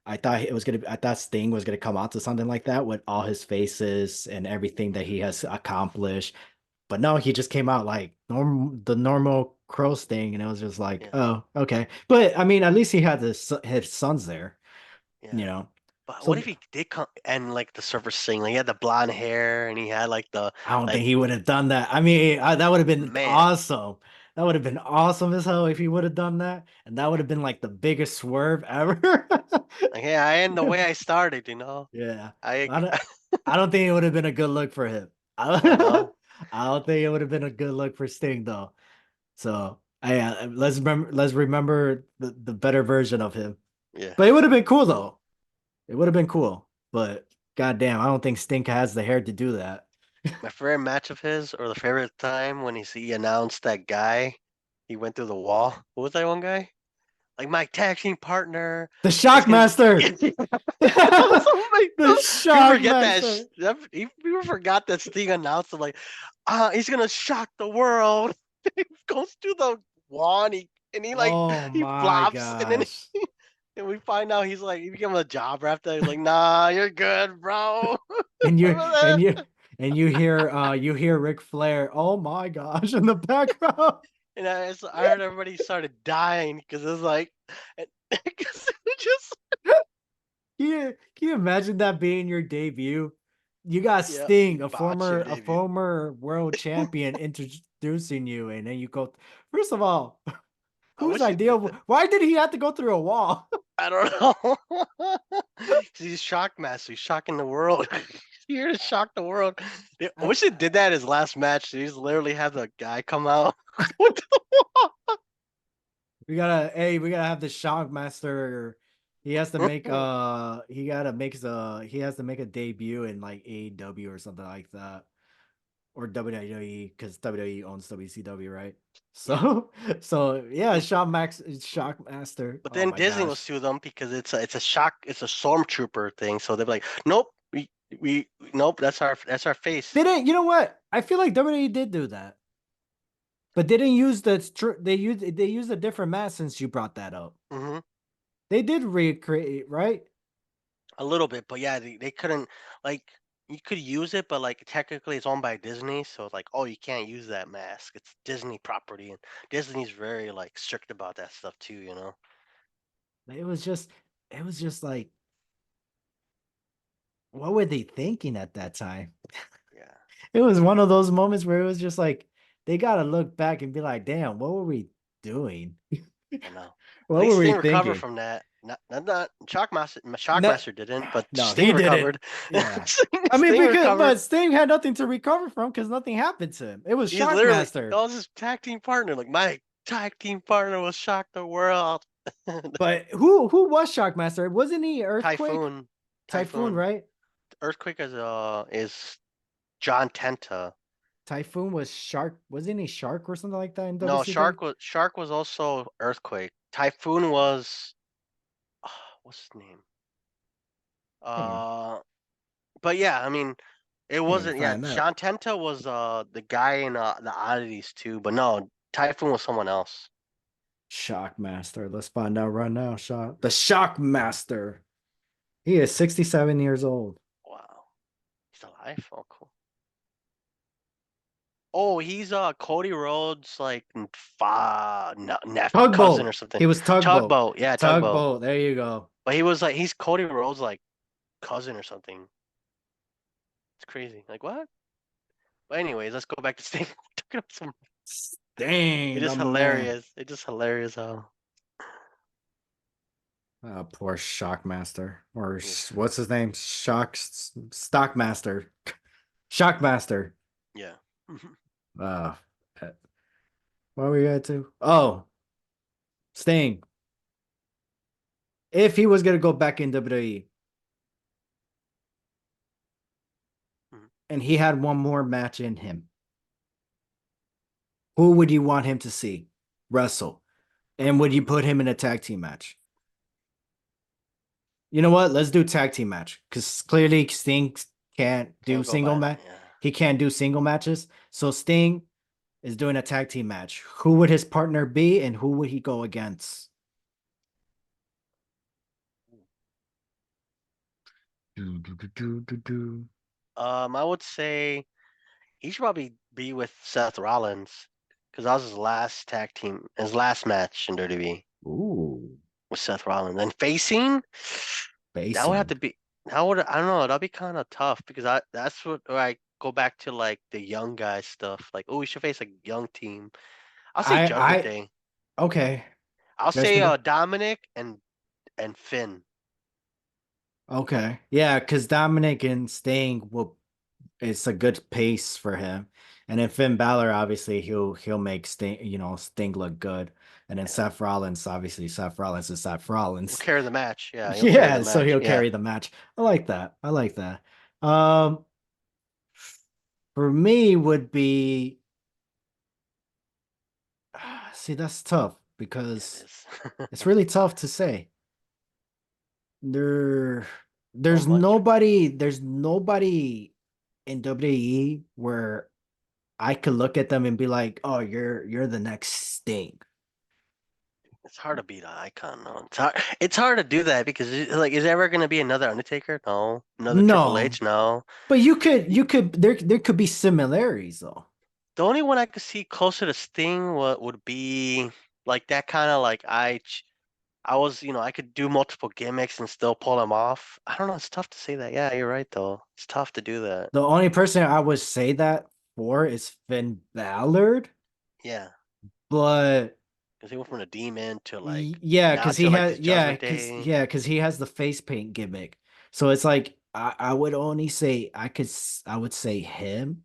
I thought Sting was gonna come out to something like that with all his faces and everything that he has accomplished. But no, he just came out like the normal Crow Sting, and it was just like, yeah, oh, okay. But I mean, at least he had his sons there, yeah. you know. But what So if he did come and like the Surfer Sting? Like he had the blonde hair and he had like the I don't think like he would have done that. I mean, that would have been man. awesome. That would have been awesome as hell if he would have done that, and that would have been like the biggest swerve ever. Like, yeah, I end the way I started. Yeah, I I don't think it would have been a good look for him. I know. I don't think it would have been a good look for Sting though. So let's remember the better version of him. Yeah. But it would have been cool though. It would have been cool. But goddamn, I don't think Stink has the hair to do that. My favorite match of his, or the favorite time when he announced that guy, he went through the wall. What was that one guy? Like my tag team partner The is gonna. Shockmaster. That was The amazing. People forget that. Shockmaster. People forgot that Sting announced him like, he's gonna shock the world. He goes to the wall and he like Oh he my flops and then gosh. and we find out he's like he became a jobber after that. He's like, nah, you're good, bro. And you Remember that? and you hear Ric Flair, oh my gosh, in the background. And I heard everybody started dying because it was like, because it was just Can you imagine that being your debut? you got Yeah, Sting, a botching a debut. former world champion, introducing you, and then you go. First of all, I whose wish he idea? did that. Why did he have to go through a wall? I don't know. 'Cause he's shock master. He's shocking the world. He's here to shock the world. Yeah, I I, wish he did that his last match. He's literally have the guy come out. What the we gotta have the Shockmaster. He has to make he has to make a debut in like AEW or something like that. Or WWE because WWE owns WCW, right? Yeah. So so yeah, Shockmaster. But Oh then my Disney will gosh. sue them because it's a stormtrooper thing. So they're like, nope, we nope, that's our face. Didn't you know what? I feel like WWE did do that. But they didn't use they used a different mask since you brought that up. Hmm. They did recreate, right? A little bit, but yeah, they couldn't like you could use it, but like technically it's owned by Disney, so it's like, oh, you can't use that mask. It's Disney property, and Disney's very like strict about that stuff too, you know? It was just it was just like what were they thinking at that time? Yeah, It was one of those moments where it was just like they gotta look back and be like, damn, what were we doing? I know. At What least were we Sting recovered thinking? from that. Not No, Shockmaster didn't, but no, Sting he did it. recovered. Yeah. Sting, I mean, Sting because recovered. but Sting had nothing to recover from because nothing happened to him. It was He's literally Shockmaster. that was his tag team partner. Like my tag team partner will shock the world. But who was Shockmaster? Wasn't he Earthquake? Typhoon, Typhoon, Typhoon. right? Earthquake is John Tenta. Typhoon was Shark. Wasn't he Shark or something like that in No, WCW? Shark was also Earthquake. Typhoon was what's his name? Let me Uh, but yeah, I mean, it let me wasn't. Yeah, find that. John Tenta was the guy in the Oddities too. But no, Typhoon was someone else. Shockmaster. Let's find out right now. The Shockmaster. He is 67 years old. Wow, he's alive. Oh, cool. Oh, he's Cody Rhodes like cousin or Tugboat. something. He was Tugboat. Tugboat, yeah, Tugboat. Tugboat. There you go. But he was like he's Cody Rhodes like cousin or something. It's crazy. Like what? But anyways, let's go back to Sting. Talking about some. It's Dang, the just man. hilarious. It's just hilarious how. Poor Shockmaster. Or Yeah. what's his name? Stockmaster. Shockmaster. Yeah. Uh, what were we at to? Oh, Sting. If he was gonna go back in WWE Mhm. and he had one more match in him, who would you want him to see wrestle? And would you put him in a tag team match? You know what? Let's do tag team match because clearly Sting can't do Can't go single by that. match. Yeah. He can't do single matches. So Sting is doing a tag team match. Who would his partner be, and who would he go against? Do, do, do, do, do, do. I would say he should probably be with Seth Rollins because that was his last match in WWE Ooh, with Seth Rollins. And facing, that would have facing. to be. I don't know. That'd be kind of tough because that's what where I go back to like the young guy stuff. Like, oh, we should face a young team. I'll say Judgment I Day. okay. I'll say Judgment Day. Dominic and Finn. Okay. Yeah, because Dominic and Sting will it's a good pace for him. And then Finn Balor, obviously, he'll make Sting, Sting look good. And then Yeah, Seth Rollins is Seth he'll Rollins. carry the match. Yeah, he'll carry the Yeah, so match. he'll Yeah. carry the match. I like that. I like that. Um, for me would be see, that's tough Yeah, it because is. it's really tough to say. There So much. there's nobody in WWE where I could look at them and be like, "Oh, you're the next Sting." It's hard to beat an icon, though. It's hard to do that because like, is there ever gonna be another Undertaker? No. Another Triple No, H? No. but you could there could be similarities though. The only one I could see closer to Sting would be like that kind of like I was, I could do multiple gimmicks and still pull them off. I don't know. It's tough to say that. Yeah, you're right though. It's tough to do that. The only person I would say that for is Finn Balor, Yeah, but because he went from the demon to Yeah, now because to he like this has Judgment Day. because he has the face paint gimmick. So it's like I would only say I would say him.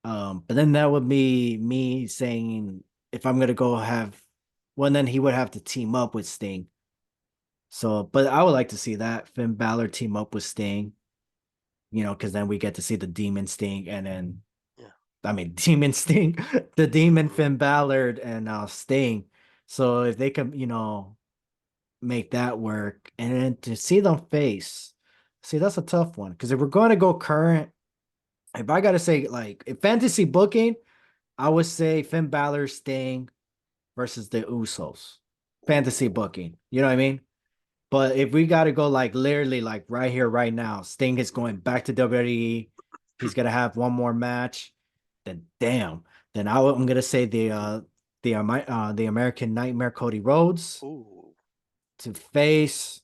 But then that would be me saying if I'm gonna go have well then he would have to team up with Sting. So but I would like to see that Finn Balor team up with Sting, because then we get to see the Demon Sting and then Yeah. I mean Demon Sting, the Demon Hmm. Finn Balor and Sting. So if they can, make that work. And then to see them face, see, that's a tough one. Because if we're going to go current, if I got to say, like, if fantasy booking, I would say Finn Balor Sting versus the Usos. Fantasy Ooh. booking. You know what I mean? But if we got to go, like, literally, like, right here, right now, Sting is Mhm. going back to WWE. He's going to have one more match. Then, damn. Then I'm going to say the American Nightmare Cody Rhodes Ooh. to face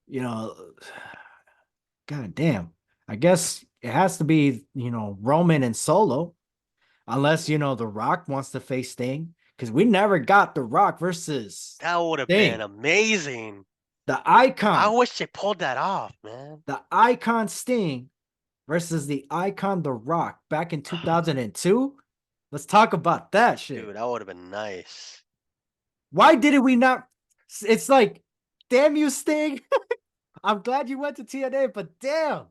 you know, God damn. I guess it has to be, Roman and Solo, unless, The Rock wants to face Sting. Because we never got The Rock versus That would have been Sting. amazing. The I icon, wish they pulled that off, man. the icon Sting versus the icon The Rock back in 2002. Let's talk about that shit. Dude, that would have been nice. Why did we not? It's like, damn you, Sting. I'm glad you went to TNA, but damn,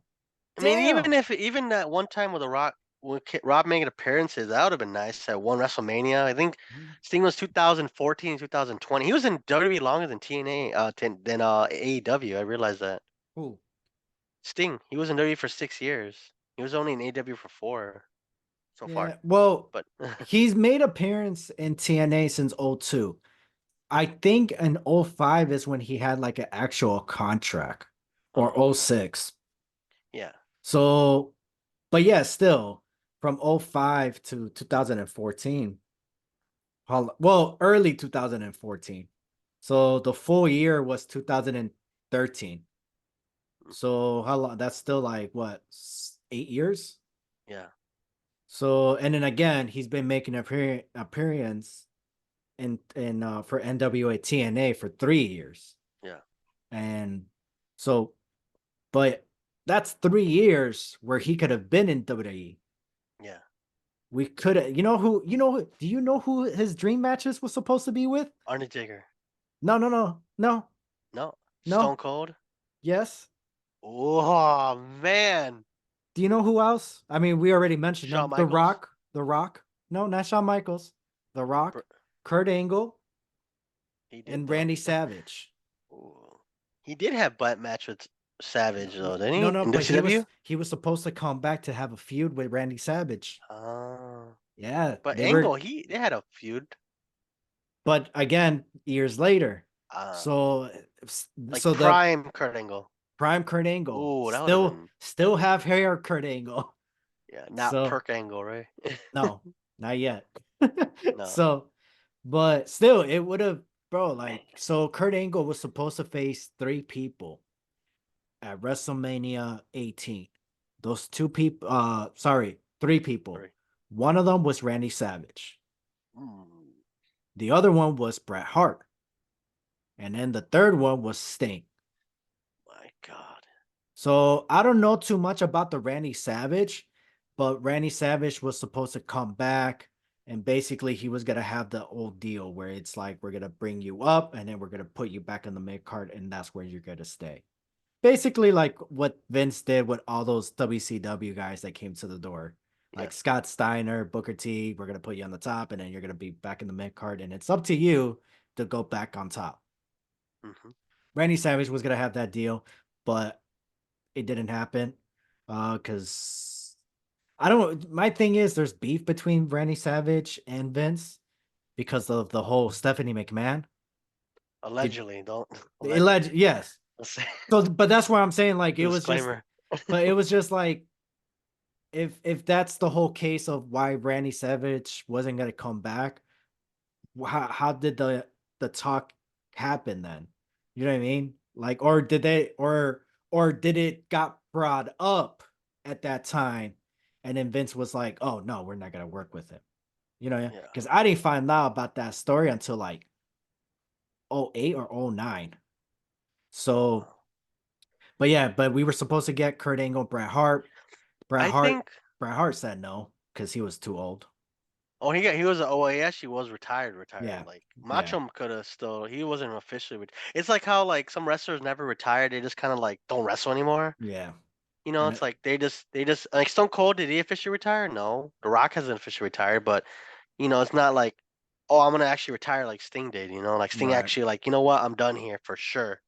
I mean, damn. even that one time with the Rock, when Rob making appearances, that would have been nice. At one WrestleMania, I think Sting was 2014, 2020. He was in WWE longer than TNA, than AEW. I realized that. Who? Sting, he was in WWE for 6 years. He was only in AEW for four so Yeah, far. well, But he's made appearance in TNA since '02. I think in '05 is when he had like an actual contract or oh '06. yeah, So, but yeah, still from '05 to 2014. Well, early 2014. So the full year was 2013. So how long? That's still like what, 8 years? yeah, So, and then again, he's been making appearance in for NWA TNA for 3 years. yeah, And so, but that's 3 years where he could have been in WWE. yeah. We could have, do you know who his dream matches was supposed to be with? Undertaker, No, no, no, no, no, Stone no. Cold. Yes. Oh man, Do you know who else? I mean, we already mentioned Shawn them. The Michaels. Rock, The Rock. No, not Shawn Michaels. The Br- Rock, Kurt Angle, He did and though. Randy Savage. Ooh. He did have butt match with No, Savage though, didn't no, he? no, In but he WCW? was he was supposed to come back to have a feud with Randy Savage. Uh, Yeah, but they Angle, were, they had a feud. but again, years later. Uh, So, like so the prime Kurt Angle. prime Kurt Angle Ooh, that would have still been still have hair Kurt Angle. yeah, not So Perk Angle, right? no, not yet. No. So, but still, it would have, bro. Like, so Kurt Angle was supposed to face three people at WrestleMania 18. Those two people, sorry, three people. Sorry. One of them was Randy Savage. Mm, The other one was Bret Hart. And then the third one was Sting. my God. So I don't know too much about the Randy Savage, but Randy Savage was supposed to come back. And basically, he was going to have the old deal where it's like, we're going to bring you up and then we're going to put you back in the mid card, and that's where you're going to stay. Basically, like what Vince did with all those WCW guys that came to the door, Yeah. like Scott Steiner, Booker T. We're gonna put you on the top, and then you're gonna be back in the mid card, and it's up to you to go back on top. Hmm. Randy Savage was gonna have that deal, but it didn't happen. Because I don't. My thing is, there's beef between Randy Savage and Vince because of the whole Stephanie McMahon. Did Allegedly, don't alleged? allegedly. Yes. Let's say So, but that's why I'm saying like it was just, disclaimer. but it was just like if that's the whole case of why Randy Savage wasn't gonna come back, how did the the talk happen then? You know what I mean? Like, or did they, or did it got brought up at that time, and then Vince was like, "Oh no, we're not gonna work with him." You know, Yeah. because I didn't find out about that story until like '08 or '09. So, Oh. but yeah, but we were supposed to get Kurt Angle, Bret Hart. Bret I Hart, think. Bret Hart said no because he was too old. Oh, he was. Oh, he actually was retired. Yeah, Like yeah, Macho could have still. He wasn't officially. It's like how like some wrestlers never retired. They just kind of like don't wrestle anymore. yeah. You know, And it's like they just like Stone Cold. Did he officially retire? No. The Rock hasn't officially retired, but it's not like, oh, I'm gonna actually retire like Sting did. Like Sting right. actually like, you know what, I'm done here for sure.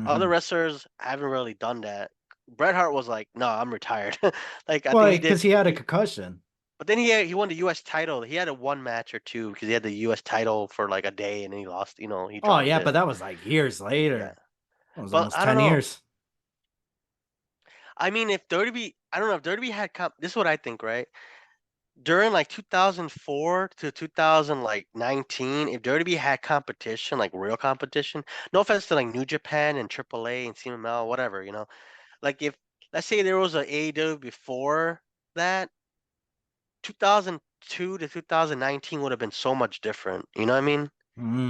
Other Hmm. wrestlers haven't really done that. Bret Hart was like, no, I'm retired. Like I think Well, he did. because he had a He concussion. But then he won the U.S. title. He had a one match or two because he had the U.S. title for like a day and then he lost. He Oh dropped yeah, but it. that was like years Yeah, later. That was but almost I don't 10 know. years. I mean, if WWE, I don't know if WWE had this is what I think, right? During like 2004 to 2000 like 19, if WWE had competition, like real competition, no offense to like New Japan and AAA and CMLL, whatever, like if let's say there was a AEW before that, 2002 to 2019 would have been so much different. You know what I mean?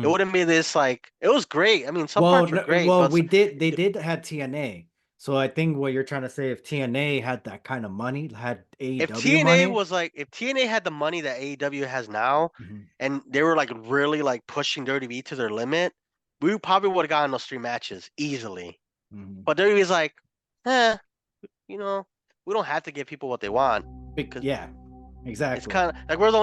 It Mm. wouldn't be this like it was great. I mean, some Well, parts were no, great, well, but we did. They did had TNA. So I think what you're trying to say, if TNA had that kind of money, had if AEW TNA money. was like if TNA had the money that AEW has now, Mhm, and they were like really like pushing WWE to their limit, we probably would have gotten those three matches easily. mhm. But WWE's like, eh, you know, we don't have to give people what they want because Yeah, it's exactly. kind of like we're not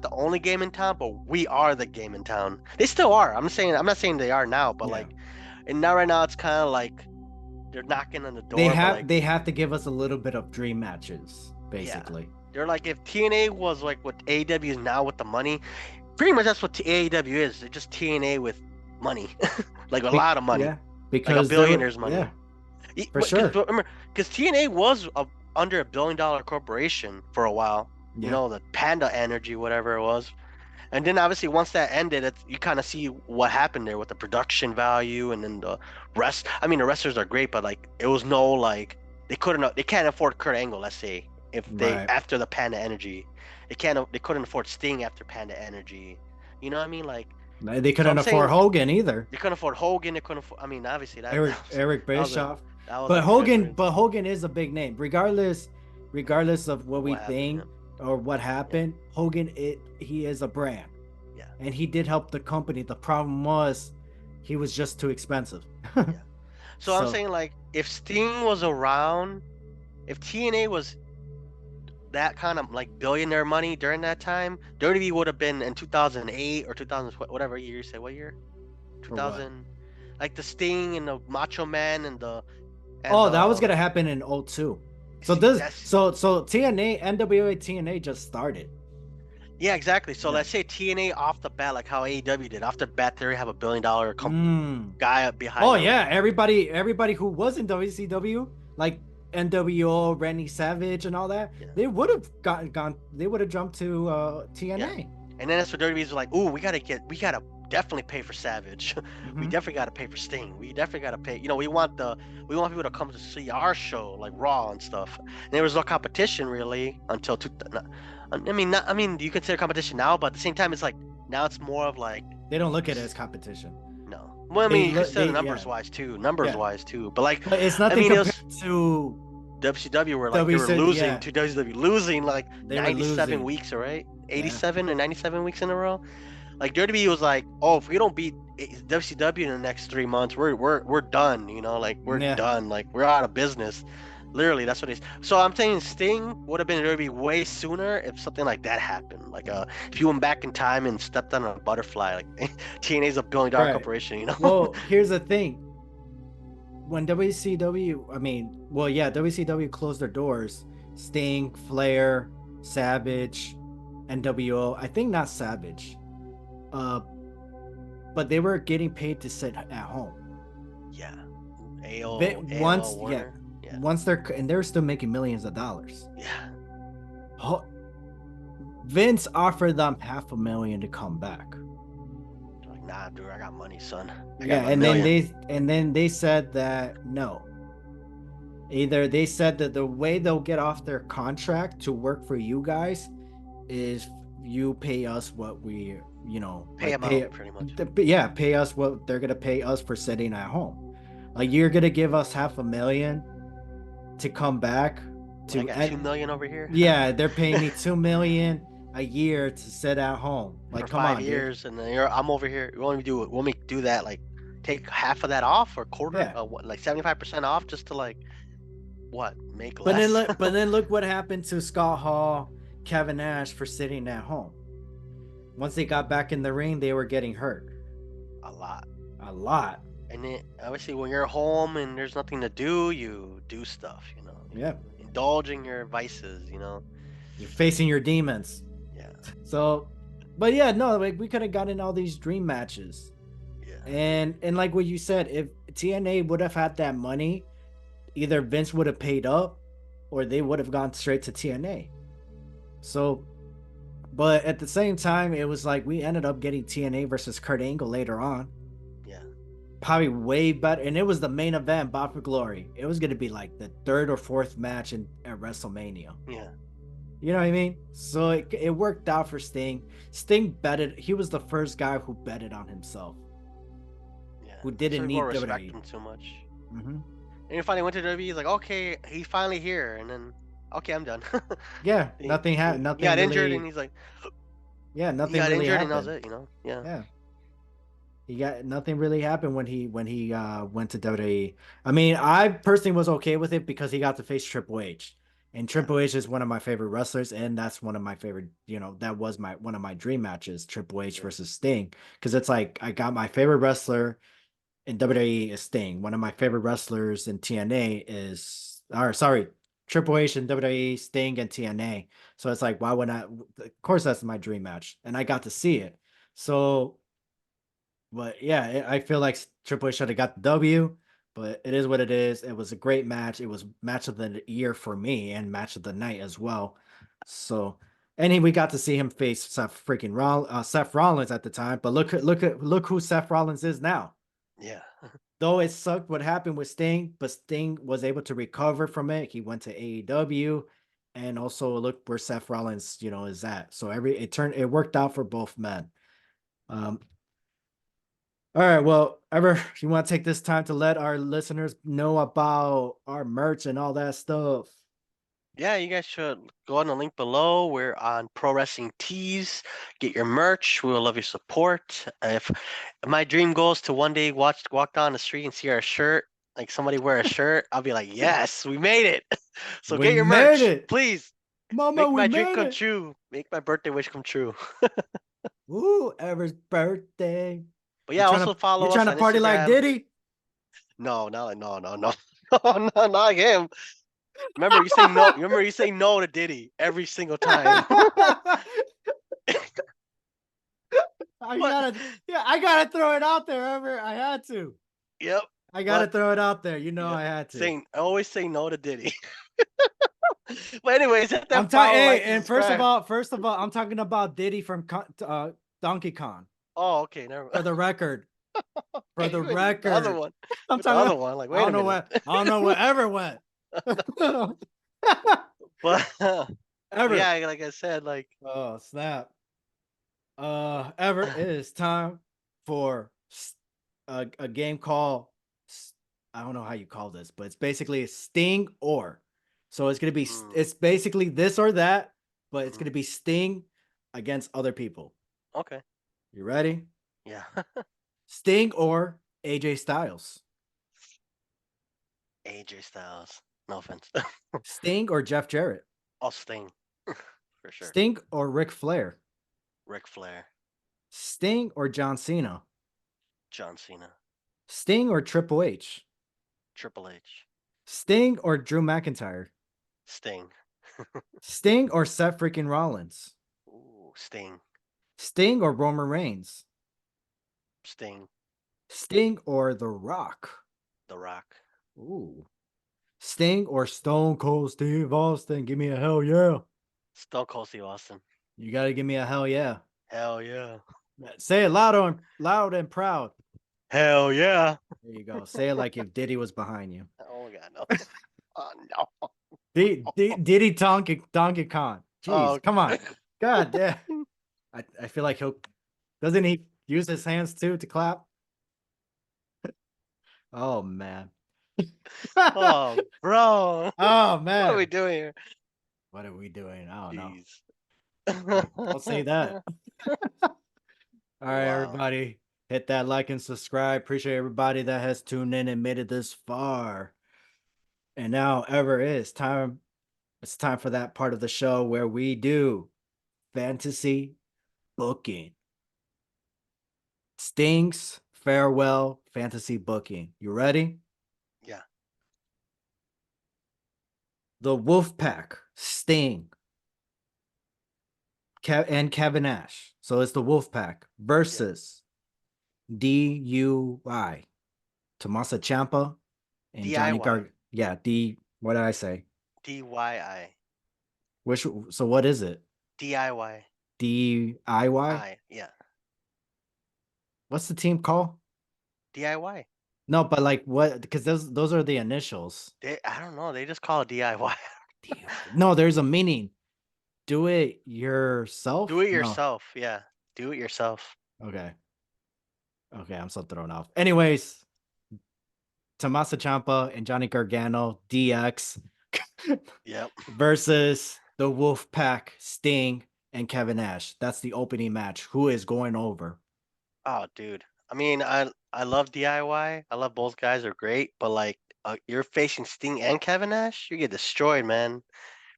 the only game in town, but we are the game in town. They still are. I'm not saying they are now, but Yeah, like, and now right now it's kind of like they're knocking on the door, but like, they have to give us a little bit of dream matches, yeah, basically. they're like if TNA was like what AEW is now with the money, pretty much that's what AEW is. They're just TNA with money, like a lot of money, Yeah, like a because they're billionaire's yeah, money. for Because sure. remember, because TNA was under $1 billion corporation for a while. Yeah, The Panda Energy, whatever it was. And then obviously once that ended, you kind of see what happened there with the production value and then the rest. I mean, the wrestlers are great, but like it was no like they can't afford Kurt Angle. Let's say if they right. after the Panda Energy, they couldn't afford Sting after Panda Energy. You know what I mean? Like They so, couldn't I'm afford saying Hogan either. they couldn't afford Hogan. They couldn't afford. I mean, obviously Eric that was a Bischoff. that was But a good Hogan is a big name. Regardless of what we what happened to think him. or what Yeah, happened, he is a brand. yeah, And he did help the company. The problem was he was just too expensive. yeah. So I'm So, saying like if Sting was around, if TNA was that kind of like billionaire money during that time, WWE would have been in 2008 or 2000 whatever year you say. What year? for what? 2000, like the Sting and the Macho Man and Oh, that was the gonna happen in '02. So see this that's so TNA NWA TNA just started. yeah, exactly. So Yeah. let's say TNA off the bat, like how AEW did off the bat, they have $1 billion Mm. guy Oh behind them. yeah, everybody who was in WCW, like NWO, Randy Savage, and all that, Yeah, they would have gone. They would have jumped to yeah. TNA. And then that's what WWE's like, ooh, we gotta definitely pay for Savage. We Hmm. definitely gotta pay for Sting. We definitely gotta pay. We want people to come to see our show, like Raw and stuff. And there was no competition really until I mean, not. I mean, you consider competition now, but at the same time, it's like now it's more of like They don't look at it as competition. no. Well, I They mean, you look. consider They numbers yeah wise too, yeah. But like, But it's I nothing mean, it compared was to WCW were like they were WC. losing Yeah, to WCW, losing like they were 97 losing. weeks, all right, Yeah 87 or 97 weeks in a row. Like WWE was like, oh, if we don't beat WCW in the next 3 months, we're done. Like we're yeah. done. Like we're out of business. Literally, that's what it is. So I'm saying Sting would have been in WWE way sooner if something like that happened. Like if you went back in time and stepped on a butterfly, like TNA's $1 billion Right. corporation. Well, here's the thing. When WCW, I mean, well, yeah, WCW closed their doors. Sting, Flair, Savage, NWO. I think not Savage. Uh, but they were getting paid to sit at home. Yeah, Once, yeah, Warner. Yeah, once they're still making millions of dollars. yeah, Vince offered them $500,000 to come back. like, nah, dude, I got money, son. I got Yeah, a million. and then they said that no. Either they said that the way they'll get off their contract to work for you guys is you pay us what we, Pay like him out, pretty much. yeah, pay us what they're gonna pay us for sitting at home. Like you're gonna give us 500,000 to come back When I to, got 2 million over here yeah, they're paying me 2 million a year to sit at home. for Like, come five on, dude. years, and then I'm over here. Want me to do that? Like, take half of that off or quarter? Yeah. What, like 75% off, just to like what make But then less? look, but then look what happened to Scott Hall, Kevin Nash for sitting at home. Once they got back in the ring, they were getting hurt A lot. a lot. And then obviously, when you're home and there's nothing to do, you do stuff. Yeah, Indulging your vices. you're facing your demons. Yeah, So, but yeah, no, like we could have gotten all these dream matches, yeah, and like what you said, if TNA would have had that money, either Vince would have paid up, or they would have gone straight to TNA. So, but at the same time, it was like we ended up getting TNA versus Kurt Angle later on. yeah, Probably way better, and it was the main event, Bout for Glory. It was gonna be like the third or fourth match at WrestleMania. yeah, You know what I mean? So it worked out for Sting. Sting betted. He was the first guy who betted on himself, yeah. who Some didn't people need respect WWE. him too much. Hmm. And he finally went to WWE. He's like, okay, he's finally here, and then okay, I'm done. Yeah, he, he he nothing got injured, and really. he's like, Yeah, he nothing got really injured, and that was happened. it. Yeah, Yeah, he got nothing really happened when he went to WWE. I mean, I personally was okay with it because he got to face Triple H, and yeah, Triple H is one of my favorite wrestlers, and that's one of my favorite. That was my one of my dream matches, Triple H yeah, versus Sting, because it's like I got my favorite wrestler in WWE is Sting. One of my favorite wrestlers in TNA is, or sorry, Triple H in WWE, Sting and TNA. So it's like, why would I? Of course, that's my dream match, and I got to see it. So, but yeah, I feel like Triple H should have got the W, but it is what it is. It was a great match. It was match of the year for me and match of the night as well. So, and we got to see him face Seth Rollins at the time. But look who Seth Rollins is now. yeah, Though it sucked what happened with Sting, but Sting was able to recover from it. He went to AEW, and also look where Seth Rollins, is at. So it worked out for both men. Um, all right, well, you want to take this time to let our listeners know about our merch and all that stuff? yeah. You guys should go on the link below. We're on Pro Wrestling Tees. Get your merch. We will love your support. If my dream goal is to one day walk down the street and see our shirt, like somebody wear a shirt, I'll be like, yes, we made it. So We get your made merch, it, please. Mama. Make We my dream made come it. true. Make my birthday wish come true. Ooh, Ever's birthday. But yeah, also You follow us trying to on party like Instagram. Diddy? No, no, no, no, no, no, not him. Remember, you say no. Remember, you say no to Diddy every single time. What? I gotta throw it out there, Ever. I had to. Yep. I gotta But throw it out there. yeah, I had to. saying I always say no to Diddy. But anyways, hit I'm that talking. follow, Hey, like, and and subscribe. first of all, I'm talking about Diddy from Donkey Kong. Oh, okay, never For mind. the record, for Okay, the you went the other record, one. I'm With the talking. other one, like, I wait don't a know minute. what. I don't know what ever went. But Ever. yeah, like I said, like, Oh snap. Ever. It is time for a game called. I don't know how you call this, but it's basically Sting or. So it's gonna be. mm, It's basically this or that, but it's mhm. gonna be Sting against other people. Okay, You ready? yeah. Sting or AJ Styles. AJ Styles, no offense. Sting or Jeff Jarrett. I'll Sting for sure. Sting or Ric Flair. Ric Flair, Sting or John Cena. John Cena, Sting or Triple H. Triple H, Sting or Drew McIntyre. Sting. Sting or Seth freaking Rollins. Ooh, Sting, Sting or Roman Reigns. Sting, Sting or The Rock. The Rock, Ooh. Sting or Stone Cold Steve Austin. Give me a hell yeah. Stone Cold Steve Austin. You gotta give me a hell yeah. Hell yeah. Say it loud and proud. Hell yeah. There you go. Say it like if Diddy was behind you. Oh god, no. Oh no. Diddy Donkey Kong. Oh, Jeez, come on. God damn. I feel like he'll doesn't he use his hands too to clap? Oh man. oh, bro. Oh What are we man. doing here? What are we doing? I don't know. Jeez. Don't say that. All right, Wow. everybody. Hit that like and subscribe. Appreciate everybody that has tuned in and made it this far. And now ever is time. It's time for that part of the show where we do fantasy booking. Sting's farewell fantasy booking. You ready? Yeah. The Wolfpack, Sting, and Kevin Nash. So it's the Wolfpack Yeah. versus DUI, Tommaso Ciampa and Johnny DIY. Yeah, D. What did I say? DYI. Which? So what is it? DIY. DIY. Yeah. What's the team called? DIY. No, but like what? Because those are the initials. I don't know. They just call it DIY. No, there's a meaning. Do it yourself? Do it No. yourself. Yeah. Do it yourself. Okay. Okay, I'm so thrown off. Anyways, Tommaso Ciampa and Johnny Gargano DX Yep. versus the Wolfpack, Sting and Kevin Nash. That's the opening match. Who is going over? Oh, dude. I mean, I love DIY. I love both guys are great, but like you're facing Sting and Kevin Nash, you get destroyed, man.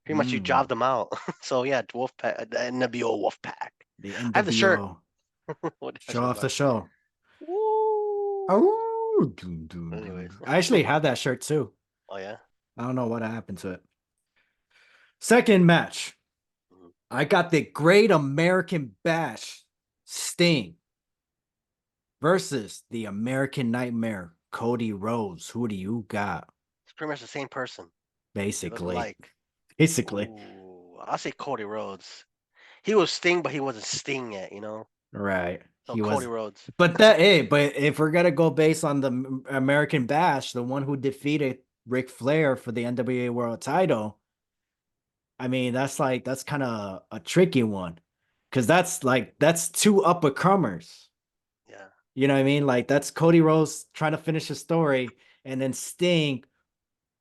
Pretty much you jobbed Mm, them out. So yeah, Wolfpack, the NWO Wolfpack. the I have the shirt. NWO. What I Show should off the buy. show. Woo. Oh, Anyways. I actually have that shirt too. Oh yeah. I don't know what happened to it. Second match. Mhm. I got the Great American Bash, Sting versus the American Nightmare, Cody Rhodes. Who do you got? It's pretty much the same person. They look Basically. alike. Basically. Ooh, I'll say Cody Rhodes. He was Sting, but he wasn't Sting yet, you know? Right. So He Cody was. Rhodes. But if we're gonna go based on the American Bash, the one who defeated Ric Flair for the NWA World Title, I mean that's kind of a tricky one, because that's two up and comers. Yeah. You know what I mean? Like that's Cody Rhodes trying to finish his story, and then Sting,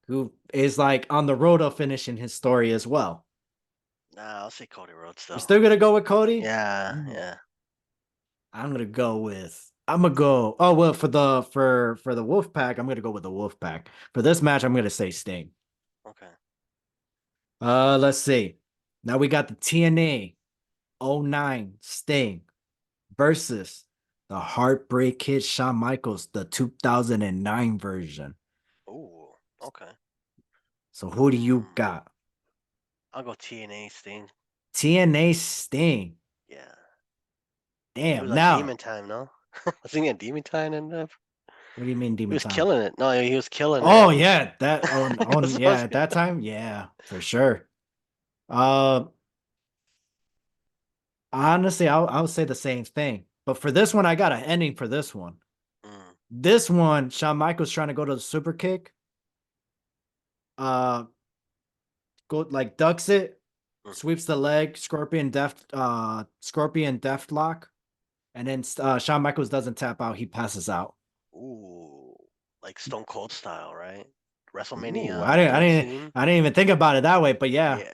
who is like on the road of finishing his story as well. Nah, I'll say Cody Rhodes You're though. still gonna go with Cody? Yeah, Mm, yeah. I'm gonna go. Oh well, for the Wolf Pack, I'm gonna go with the Wolf Pack. For this match, I'm gonna say Sting. Okay. Let's see. Now we got the TNA '09 Sting versus the Heartbreak Kid Shawn Michaels, the 2009 version. Ooh, okay. So who do you Hmm. got? I'll go TNA Sting. TNA Sting. Yeah. He was Damn. on Now, Demon Time, no? Was he in Demon Time and what do you mean he Demon was Time? killing it. No, he was killing Oh it. yeah, that That's what I yeah, was at that time, yeah, for sure. Uh Honestly, I'll say the same thing. But for this one, I got an ending for this one. mm, This one, Shawn Michaels trying to go to the super kick. Uh Go like ducks it, mm. sweeps the leg, Scorpion deft lock, and then Shawn Michaels doesn't tap out, he passes out. Ooh. Like Stone Cold style, right? Ooh, WrestleMania 13. I didn't even think about it that way, but yeah. Yeah.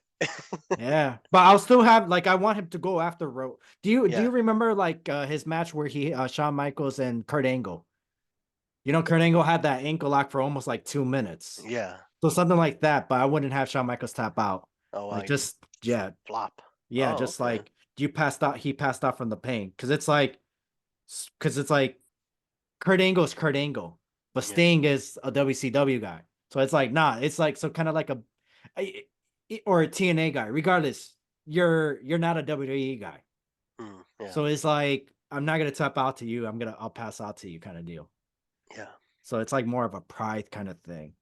Yeah, but I'll still have like I want him to go after Road. Do you Yeah. remember like his match where he Shawn Michaels and Kurt Angle? You know, Kurt Angle had that ankle lock for almost like 2 minutes. Yeah. So something like that, but I wouldn't have Shawn Michaels tap out. Oh, wow. Like You just yeah, flop. yeah, Oh, just okay. like you passed out, he passed out from the pain. Cause it's like Kurt Angle's Kurt Angle, but Yeah. Sting is a WCW guy. So it's like nah, it's like so kind of like or a TNA guy. Regardless, you're not a WWE guy. Yeah. So it's like I'm not gonna tap out to you. I'll pass out to you kind of deal. Yeah. So it's like more of a pride kind of thing.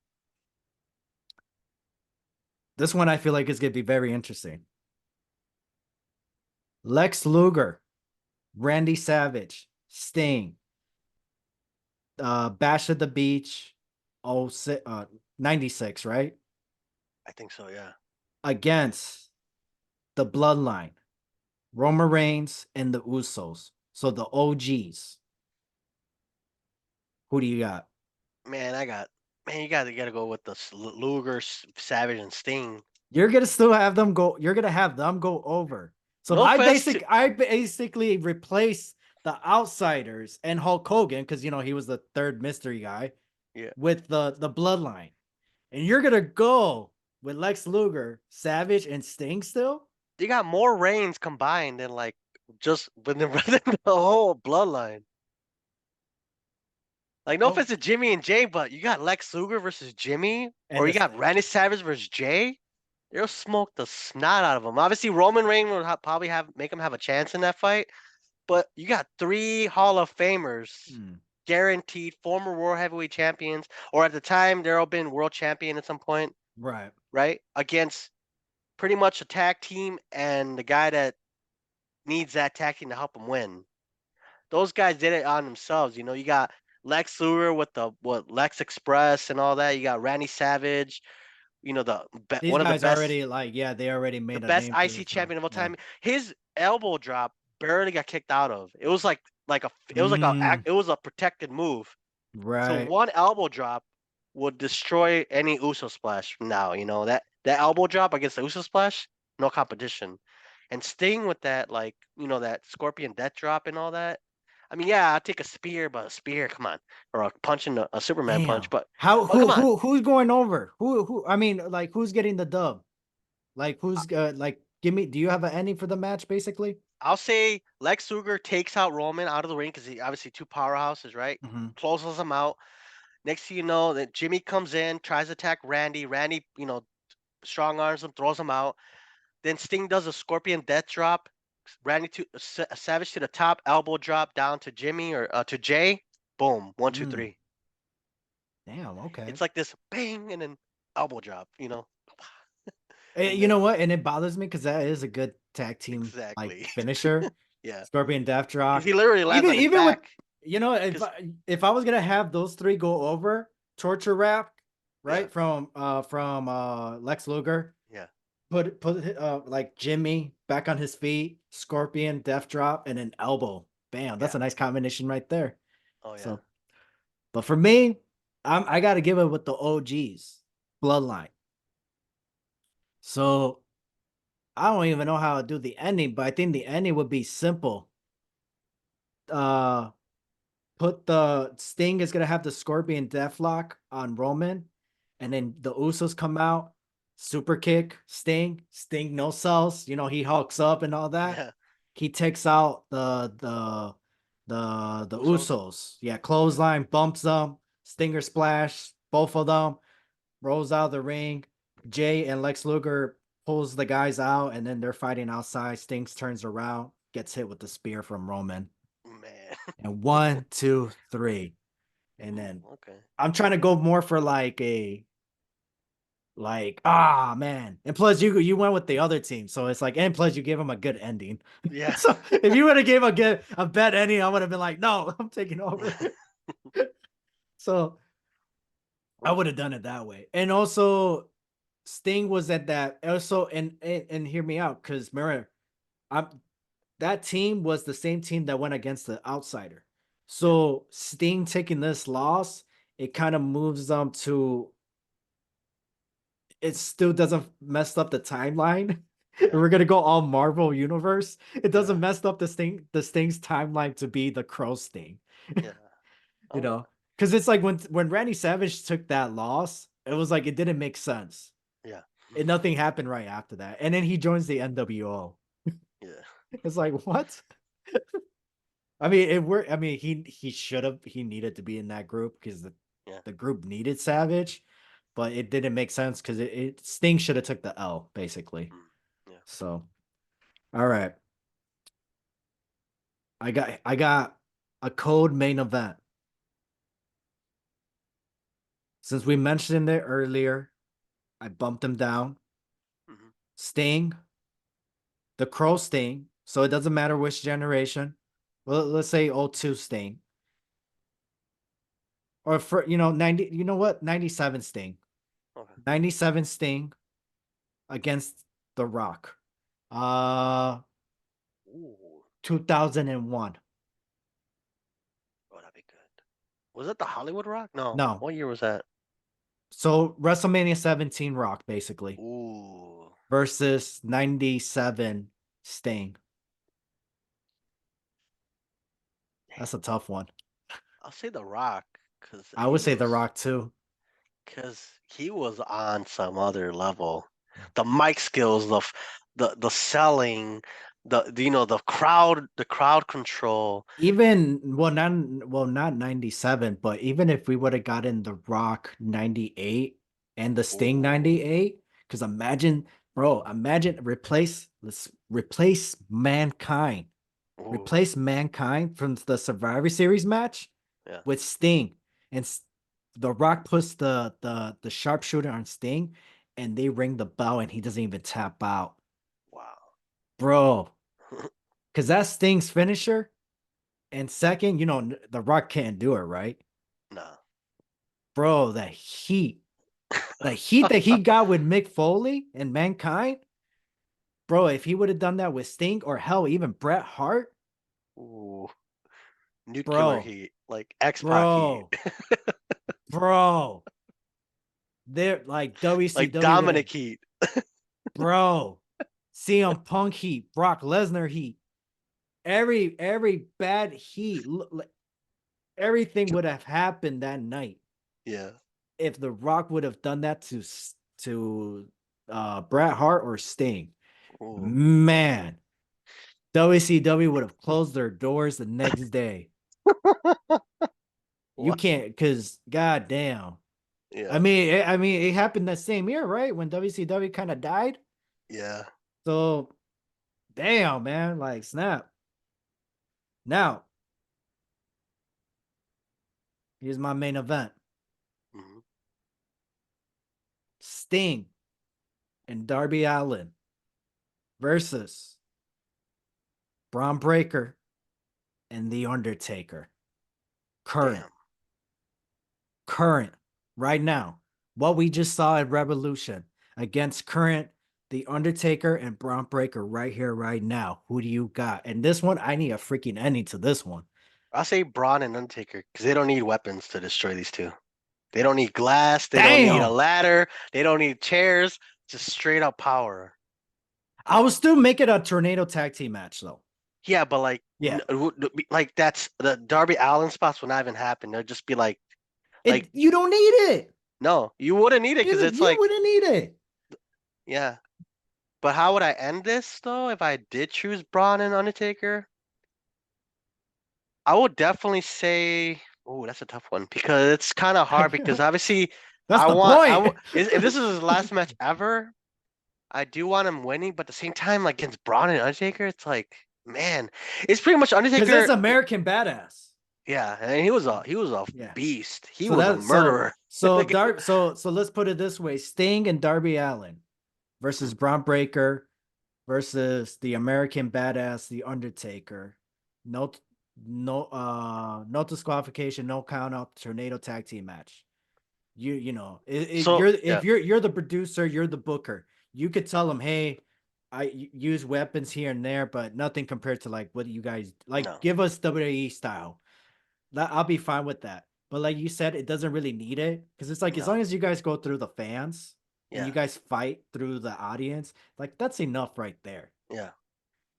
This one I feel like is gonna be very interesting. Lex Luger Randy Savage, Sting, Bash at the Beach, 96, right? I think so. Yeah. Against the Bloodline, Roman Reigns and the Usos. So the OGs. Who do you got? Man, you gotta go with the Luger, Savage, and Sting. You're gonna still have them go. You're gonna have them go over. So No offense to I basically replaced the outsiders and Hulk Hogan because he was the third mystery guy yeah. with the Bloodline, and you're gonna go with Lex Luger, Savage, and Sting still. You got more reigns combined than like just within the whole bloodline. Like no Oh, offense to Jimmy and Jay, but you got Lex Luger versus Jimmy, and or you this, got Randy Savage versus Jay. They'll smoke the snot out of them. Obviously, Roman Reigns will probably make him have a chance in that fight. But you got three Hall of Famers guaranteed, former world heavyweight champions, or at the time they're all been world champion at some point, right. right? Against pretty much a tag team and the guy that needs that tag team to help him win. Those guys did it on themselves. You got Lex Luger with the Lex Express and all that. You got Randy Savage. The These one of the guys best already they already the made a best name for IC themselves. champion of all Yeah. time. His elbow drop barely got kicked out of. It was it was a protected move. So Right. one elbow drop would destroy any Uso splash from now. That elbow drop against the Uso splash, no competition. And Sting with that that Scorpion Death drop and all that. I mean, yeah, I'll take a spear, but a spear, come on, or a punch in a Superman punch, Damn. but How come on. who's going over? Who I mean, like who's getting the dub? Like who's like give me do you have an ending for the match basically? I'll say Lex Luger takes out Roman out of the ring because he obviously two powerhouses, right? Mm-hmm. Closes him out. Next thing you know, that Jimmy comes in, tries to attack Randy. Randy, strong arms him, throws him out. Then Sting does a Scorpion Death Drop. Randy to Savage to the top, elbow drop down to Jimmy or to Jay. Boom, one, two, Mm. three. Damn, okay. It's like this bang and then elbow drop. And You then know what? And it bothers me because that is a good tag team like exactly, finisher. yeah, Scorpion Death because Drop. he literally lands Even on his even with back. Because if I was gonna have those three go over, torture rap, yeah, right? From Lex Luger. yeah, Put like Jimmy back on his feet, Scorpion, Death Drop, and an elbow. Bam. That's yeah. a nice combination right there. Oh yeah, So, but for me, I gotta give it with the OGs, Bloodline. So I don't even know how to do the ending, but I think the ending would be simple. Uh Put the Sting is gonna have the Scorpion Deathlock on Roman, and then the Usos come out, super kick, Sting no sells, he hulks up and all that. yeah. He takes out the Usos. Usos. Yeah, clothesline, bumps them, Stinger splash, both of them, rolls out of the ring. Jay and Lex Luger pulls the guys out, and then they're fighting outside. Sting turns around, gets hit with the spear from Roman. Man. And one, two, three. And then Okay. I'm trying to go more for like a man. And plus you went with the other team. So it's like and plus you gave him a good ending. Yeah. So if you would have gave a bad ending, I would have been like, no, I'm taking over. So I would have done it that way. And also Sting was at that also and hear me out because remember I'm that team was the same team that went against the outsider. Yeah. So Sting taking this loss, it kind of moves them to it still doesn't mess up the timeline. Yeah. We're gonna go all Marvel universe. It Yeah. doesn't mess up the Sting's timeline to be the Crow Sting. Yeah. you Oh yeah. know, because it's like when Randy Savage took that loss, it was like it didn't make sense. Yeah. And nothing happened right after that. And then he joins the NWO. Yeah. It's like what? I mean, it worked. I mean, he needed to be in that group because Yeah. the group needed Savage, but it didn't make sense because Sting should have took the L basically. Mm. Yeah. So, all right, I got a code main event. Since we mentioned it earlier, I bumped him down. Hmm. Sting, the Crow Sting. So it doesn't matter which generation. Well, let's say '02 Sting, or for 90. You know what? '97 Sting. Okay. '97 Sting against The Rock. Uh, Ooh, 2001. oh, that'd be good. Was it the Hollywood Rock? No. No. What year was that? So WrestleMania 17 Rock basically Ooh, versus '97 Sting. damn. That's a tough one. I'll say The Rock I would say The Rock too. because he was on some other level. The mic skills, the selling, the crowd control. Even not 97, but even if we would have gotten The Rock 98 and the Sting Ooh, 98, because imagine let's replace Mankind. ooh, Replace Mankind from the Survivor Series match yeah. with Sting, and The Rock puts the sharpshooter on Sting, and they ring the bell, and he doesn't even tap out, Wow. bro. Because that's Sting's finisher. And second, The Rock can't do it, right? No. Bro, the heat that he got with Mick Foley and Mankind, bro, if he would have done that with Sting or hell, even Bret Hart, Ooh, nuclear bro, heat, like X-Pac heat, bro, bro, they're like like WCW would have, Dominic heat. bro, CM Punk heat, Brock Lesnar heat, every bad heat, everything would have happened that night Yeah. if The Rock would have done that to Bret Hart or Sting. Ooh. Man, WCW would have closed their doors the next day. You What? can't, because goddamn. Yeah. I mean, it happened that same year, right? When WCW kind of died. Yeah. So, damn, man, like snap. Now, here's my main event: Mhm. Sting and Darby Allin versus Braun Breaker and The Undertaker. Current, Damn. current, right now. What we just saw at Revolution against current The Undertaker and Braun Breaker right here, right now. Who do you got? And this one, I need a freaking ending to this one. I'll say Braun and Undertaker because they don't need weapons to destroy these two. They don't need glass. They don't need a Damn. ladder. They don't need chairs. Just straight up power. I will still make it a tornado tag team match though. Yeah, but like, Yeah. like that's the Darby Allin spots will not even happen. They'll just be like, You don't need it. no, you wouldn't need it because it's You like, wouldn't need it. yeah. But how would I end this though if I did choose Braun and Undertaker? I would definitely say, oh, that's a tough one because it's kind of hard because obviously That's the point. if this is his last match ever, I do want him winning, but at the same time, like against Braun and Undertaker, it's like, man, it's pretty much Because that's Undertaker. American Badass. Yeah, and he was a Yeah. beast. He So was a that so murderer. so Dar so let's put it this way: Sting and Darby Allin versus Braun Breaker versus the American Badass, the Undertaker. No, no disqualification, no count out, tornado tag team match. So You're yeah, if you're the producer, you're the booker. You could tell them, hey, use weapons here and there, but nothing compared to like what you guys like. no, Give us WWE style. I'll be fine with that. But like you said, it doesn't really need it because it's like as no, long as you guys go through the fans and you yeah, guys fight through the audience, like that's enough right there. yeah,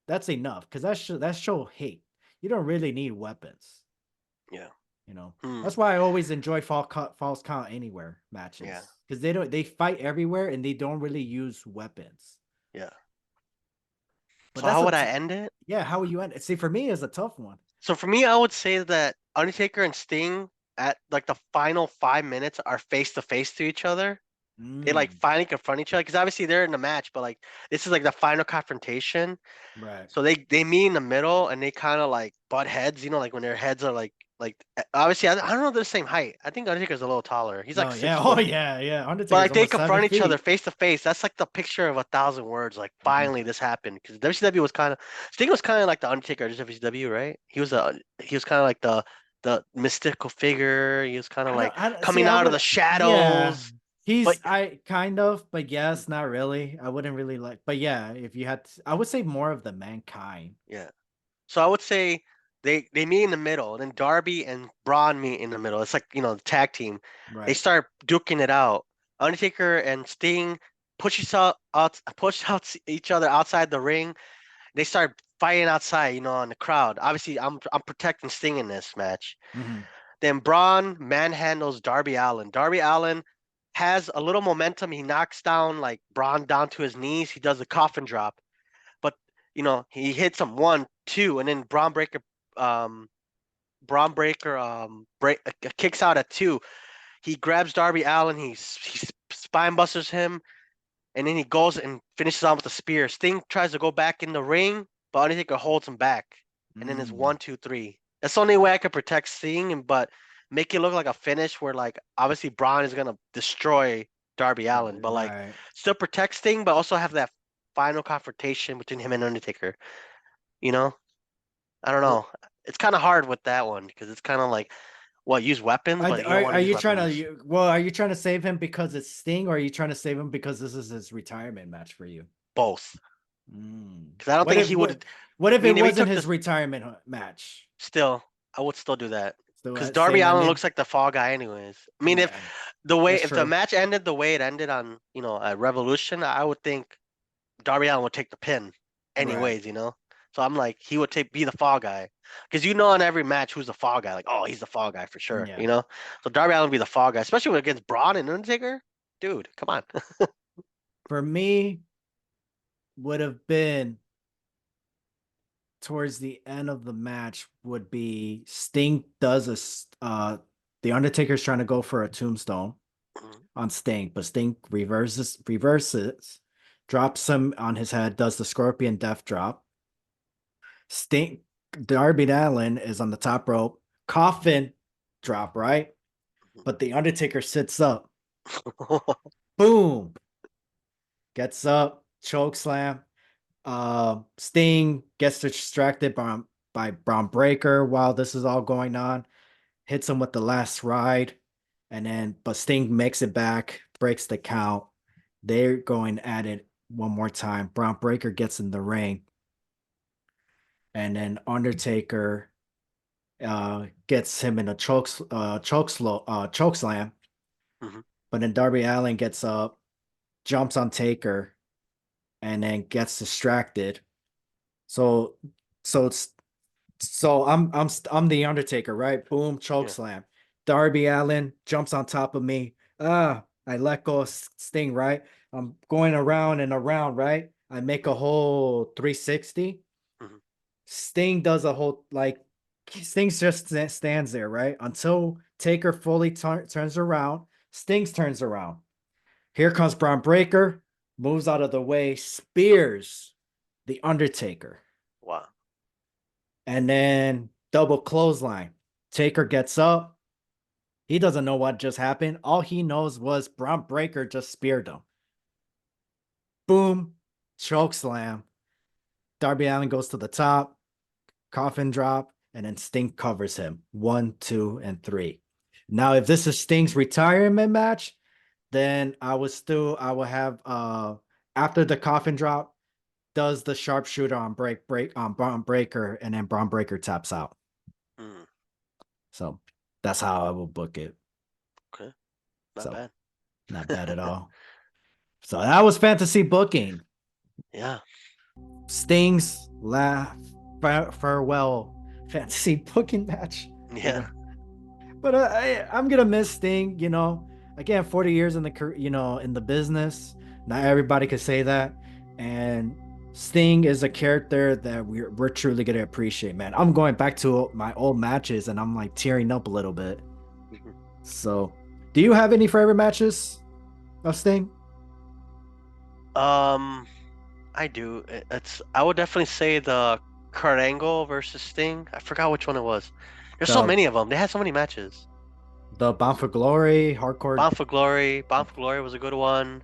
That's enough because that's show hate. You don't really need weapons. yeah. You know Hmm. that's why I always enjoy false count anywhere Yeah, matches because they fight everywhere and they don't really use weapons. yeah. But So how that's would I end it? yeah. How would you end it? See, for me, it's a tough one. So for me, I would say that Undertaker and Sting at like the final 5 minutes are face to face to each other. They like Mm, finally confront each other because obviously they're in the match, but like this is like the final confrontation. right. So they meet in the middle and they kind of like butt heads, like when their heads are like Like obviously, I don't know if they're the same height. I think Undertaker's a little taller. He's like No, six yeah, oh foot. yeah, yeah. But Undertaker's like they almost seven confront each other feet. face to face. That's like the picture of a thousand words. Like Mhm. finally this happened because WCW was kind of Sting was kind of like the Undertaker of WCW, right? He was kind of like the mystical figure. He was kind of like I don't see. coming I out of would, the yeah. shadows. But He's I kind of, but yes, not really. I wouldn't really like, but yeah. If you had, I would say more of the mankind, yeah, so I would say they meet in the middle, and then Darby and Braun meet in the middle. It's like the tag team. They right? start duking it out. Undertaker and Sting push out each other outside the ring. They start fighting outside, in the crowd. Obviously, I'm protecting Sting in this match. Hmm. Then Braun manhandles Darby Allin. Darby Allin has a little momentum. He knocks down like Braun down to his knees. He does a coffin drop, but he hits him one, two, and then um, Braun Breaker kicks out at two. He grabs Darby Allin. He spine busters him, and then he goes and finishes on with a spear. Sting tries to go back in the ring, but Undertaker holds him back. And then it's Mm, 1, 2, 3. That's the only way I could protect Sting, but make it look like a finish where like obviously Braun is gonna destroy Darby Allin, but like right. still protect Sting, but also have that final confrontation between him and Undertaker. You know, I don't Well, know. It's kind of hard with that one because it's kind of like, well, use weapons, but you don't want are to use you trying weapons. to? Well, are you trying to save him because it's Sting, or are you trying to save him because this is his retirement match for you? Both, Mm. because I don't think he would. What I if it mean, if he wasn't took his this, retirement match? still, I would still do that. Still Because Darby same Allin ending. looks like the fall guy, anyways. I mean, if Yeah, that's if the true. match ended the way it ended on, at Revolution, I would think Darby Allin would take the pin, Right. anyways. So I'm like, he would be the fall guy, because in every match who's the fall guy. Like, oh, he's the fall guy for sure. Yeah. So Darby Allin would be the fall guy, especially when against Braun and Undertaker. Dude, come on. For me, would have been towards the end of the match would be Sting does the Undertaker's trying to go for a tombstone on Sting, but Sting reverses, drops him on his head, does the Scorpion Death Drop. Sting Darby Allin is on the top rope, coffin drop, right? But the Undertaker sits up, boom, gets up, choke slam. Sting gets distracted by Braun Breaker while this is all going on, hits him with the last ride, and then but Sting makes it back, breaks the count. They're going at it one more time. Braun Breaker gets in the ring, and then Undertaker gets him in a choke slam. Mhm. But then Darby Allin gets up, jumps on Taker, and then gets distracted. So so it's So I'm the Undertaker, right? Boom, choke Yeah. slam. Darby Allin jumps on top of me. I let go of Sting, right? I'm going around and around, right? I make a whole 360. Mhm. Sting does a whole like Sting just stands there, right? Until Taker fully turns around. Sting turns around. Here comes Braun Breaker, moves out of the way, spears the Undertaker. Wow. And then double clothesline. Taker gets up. He doesn't know what just happened. All he knows was Braun Breaker just speared him. Boom, choke slam. Darby Allin goes to the top, coffin drop, and then Sting covers him. 1, 2, and 3. Now, if this is Sting's retirement match, then I will have after the coffin drop, does the sharpshooter on break on Braun Breaker, and then Braun Breaker taps out. Mm. So that's how I will book it. Okay. Not So bad. not bad at all. So that was fantasy booking. Yeah. Sting's farewell fantasy booking match. Yeah. But I'm gonna miss Sting. Again, 40 years in in the business. Not everybody could say that, and Sting is a character that we're truly gonna appreciate, man. I'm going back to my old matches, and I'm like tearing up a little bit. Mhm. So, do you have any favorite matches of Sting? Um, I do. I would definitely say the Kurt Angle versus Sting. I forgot which one it was. There's so The many of them. They had so many matches. Bound for Glory, Hardcore Bound for Glory. Bound for Glory was a good one.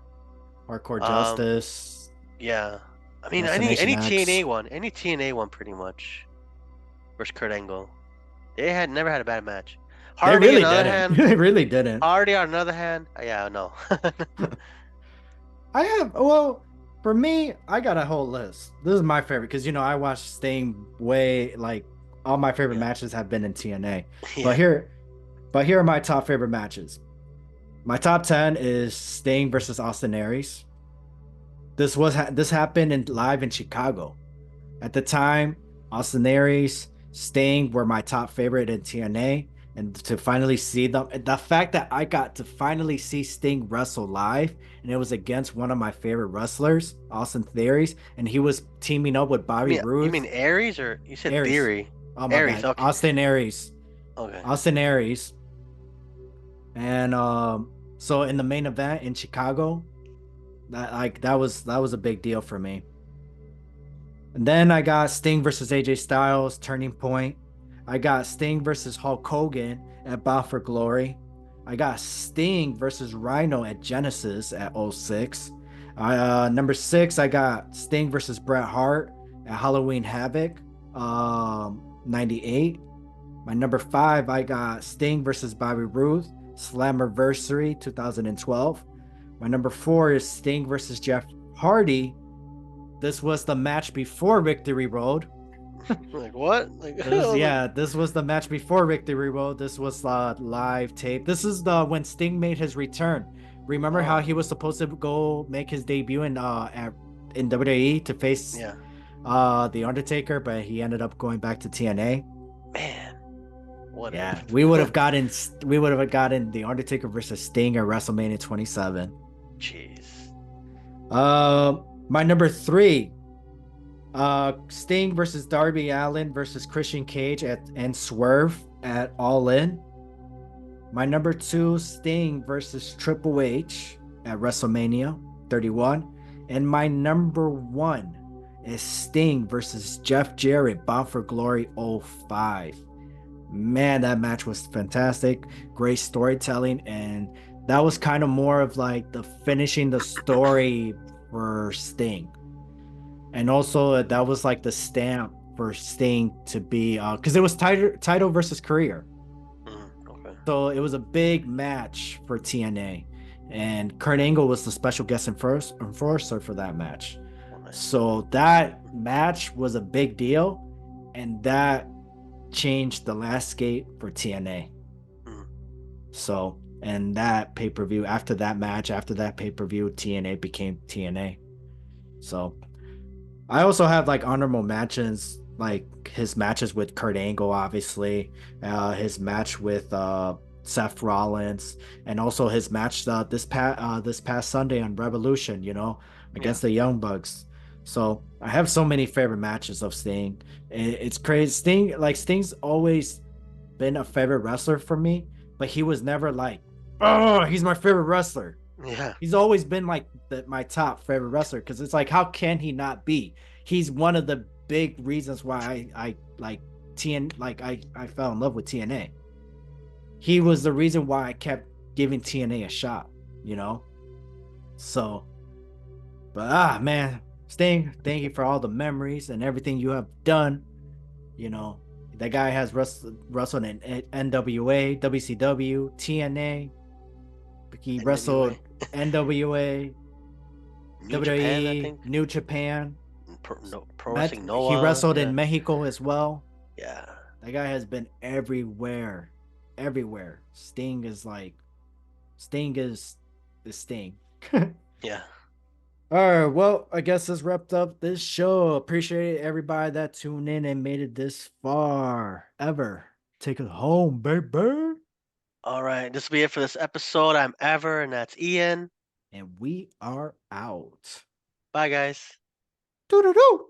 Hardcore Um, Justice, yeah. I mean, Destination any TNA X. one, any TNA one, pretty much. Versus Kurt Angle. They had never had a bad match. They Hardy, on really the other didn't. hand, They really didn't. Hardy, on the other hand, yeah, no. I have well, for me, I got a whole list. This is my favorite because I watched Sting way like all my favorite Yeah, matches have been in TNA. But yeah, here, but here are my top favorite matches. My top 10 is Sting versus Austin Aries. This happened in live in Chicago. At the time, Austin Aries, Sting were my top favorite in TNA. And to finally see them, the fact that I got to finally see Sting wrestle live, and it was against one of my favorite wrestlers, Austin Theories, and he was teaming up with Bobby you mean Roode. Aries or you said Aries. Theory? Oh my Aries, bad. okay, Austin Aries. okay. Austin Aries. And so in the main event in Chicago, that was a big deal for me. And then I got Sting versus AJ Styles, Turning Point. I got Sting versus Hulk Hogan at Bound for Glory. I got Sting versus Rhino at Genesis at '06. Number 6, I got Sting versus Bret Hart at Halloween Havoc, 98. My number 5, I got Sting versus Bobby Roode, Slammiversary 2012. My number 4 is Sting versus Jeff Hardy. This was the match before Victory Road. Like what? Like, This was the match before Victory Road. This was live tape. This is the when Sting made his return. Remember how oh, he was supposed to go make his debut in WWE to face yeah, the Undertaker, but he ended up going back to TNA. man, what Yeah, if? we would have gotten the Undertaker versus Sting at WrestleMania 27. Jeez. My number 3, Sting versus Darby Allin versus Christian Cage and Swerve at All In. My number 2, Sting versus Triple H at WrestleMania 31. And my number 1 is Sting versus Jeff Jarrett, Bound for Glory '05. Man, that match was fantastic. Great storytelling. And that was kind of more of like the finishing the story for Sting. And also that was like the stamp for Sting to be because it was title versus career. Okay. So it was a big match for TNA. And Kurt Angle was the special guest enforcer for that match. Oh, nice. So that match was a big deal. And that changed the landscape for TNA. Mm. So, and that pay-per-view, after that match, after that pay-per-view, TNA became TNA. So I also have like honorable mentions, like his matches with Kurt Angle, obviously, his match with Seth Rollins, and also his match this past Sunday on Revolution, Yeah. against the Young Bucks. So I have so many favorite matches of Sting. It's crazy. Sting's always been a favorite wrestler for me, but he was never like, oh, he's my favorite wrestler. Yeah. He's always been like my top favorite wrestler because it's like, how can he not be? He's one of the big reasons why I like I fell in love with TNA. He was the reason why I kept giving TNA a shot, you know. So, but man, Sting, thank you for all the memories and everything you have done. You know, that guy has wrestled in NWA, WCW, TNA. He NWA. wrestled NWA, New Japan, I WWE, think. New Japan. Pro Wrestling He Noah. wrestled Yeah. in Mexico as well. Yeah. That guy has been everywhere, everywhere. Sting is the Sting. Yeah. All right, well, I guess this wrapped up this show. Appreciate everybody that tuned in and made it this far. Ever take it home, baby. All right. This will be it for this episode. I'm Ever, and that's Ian. And we are out. Bye, guys. Doo doo doo.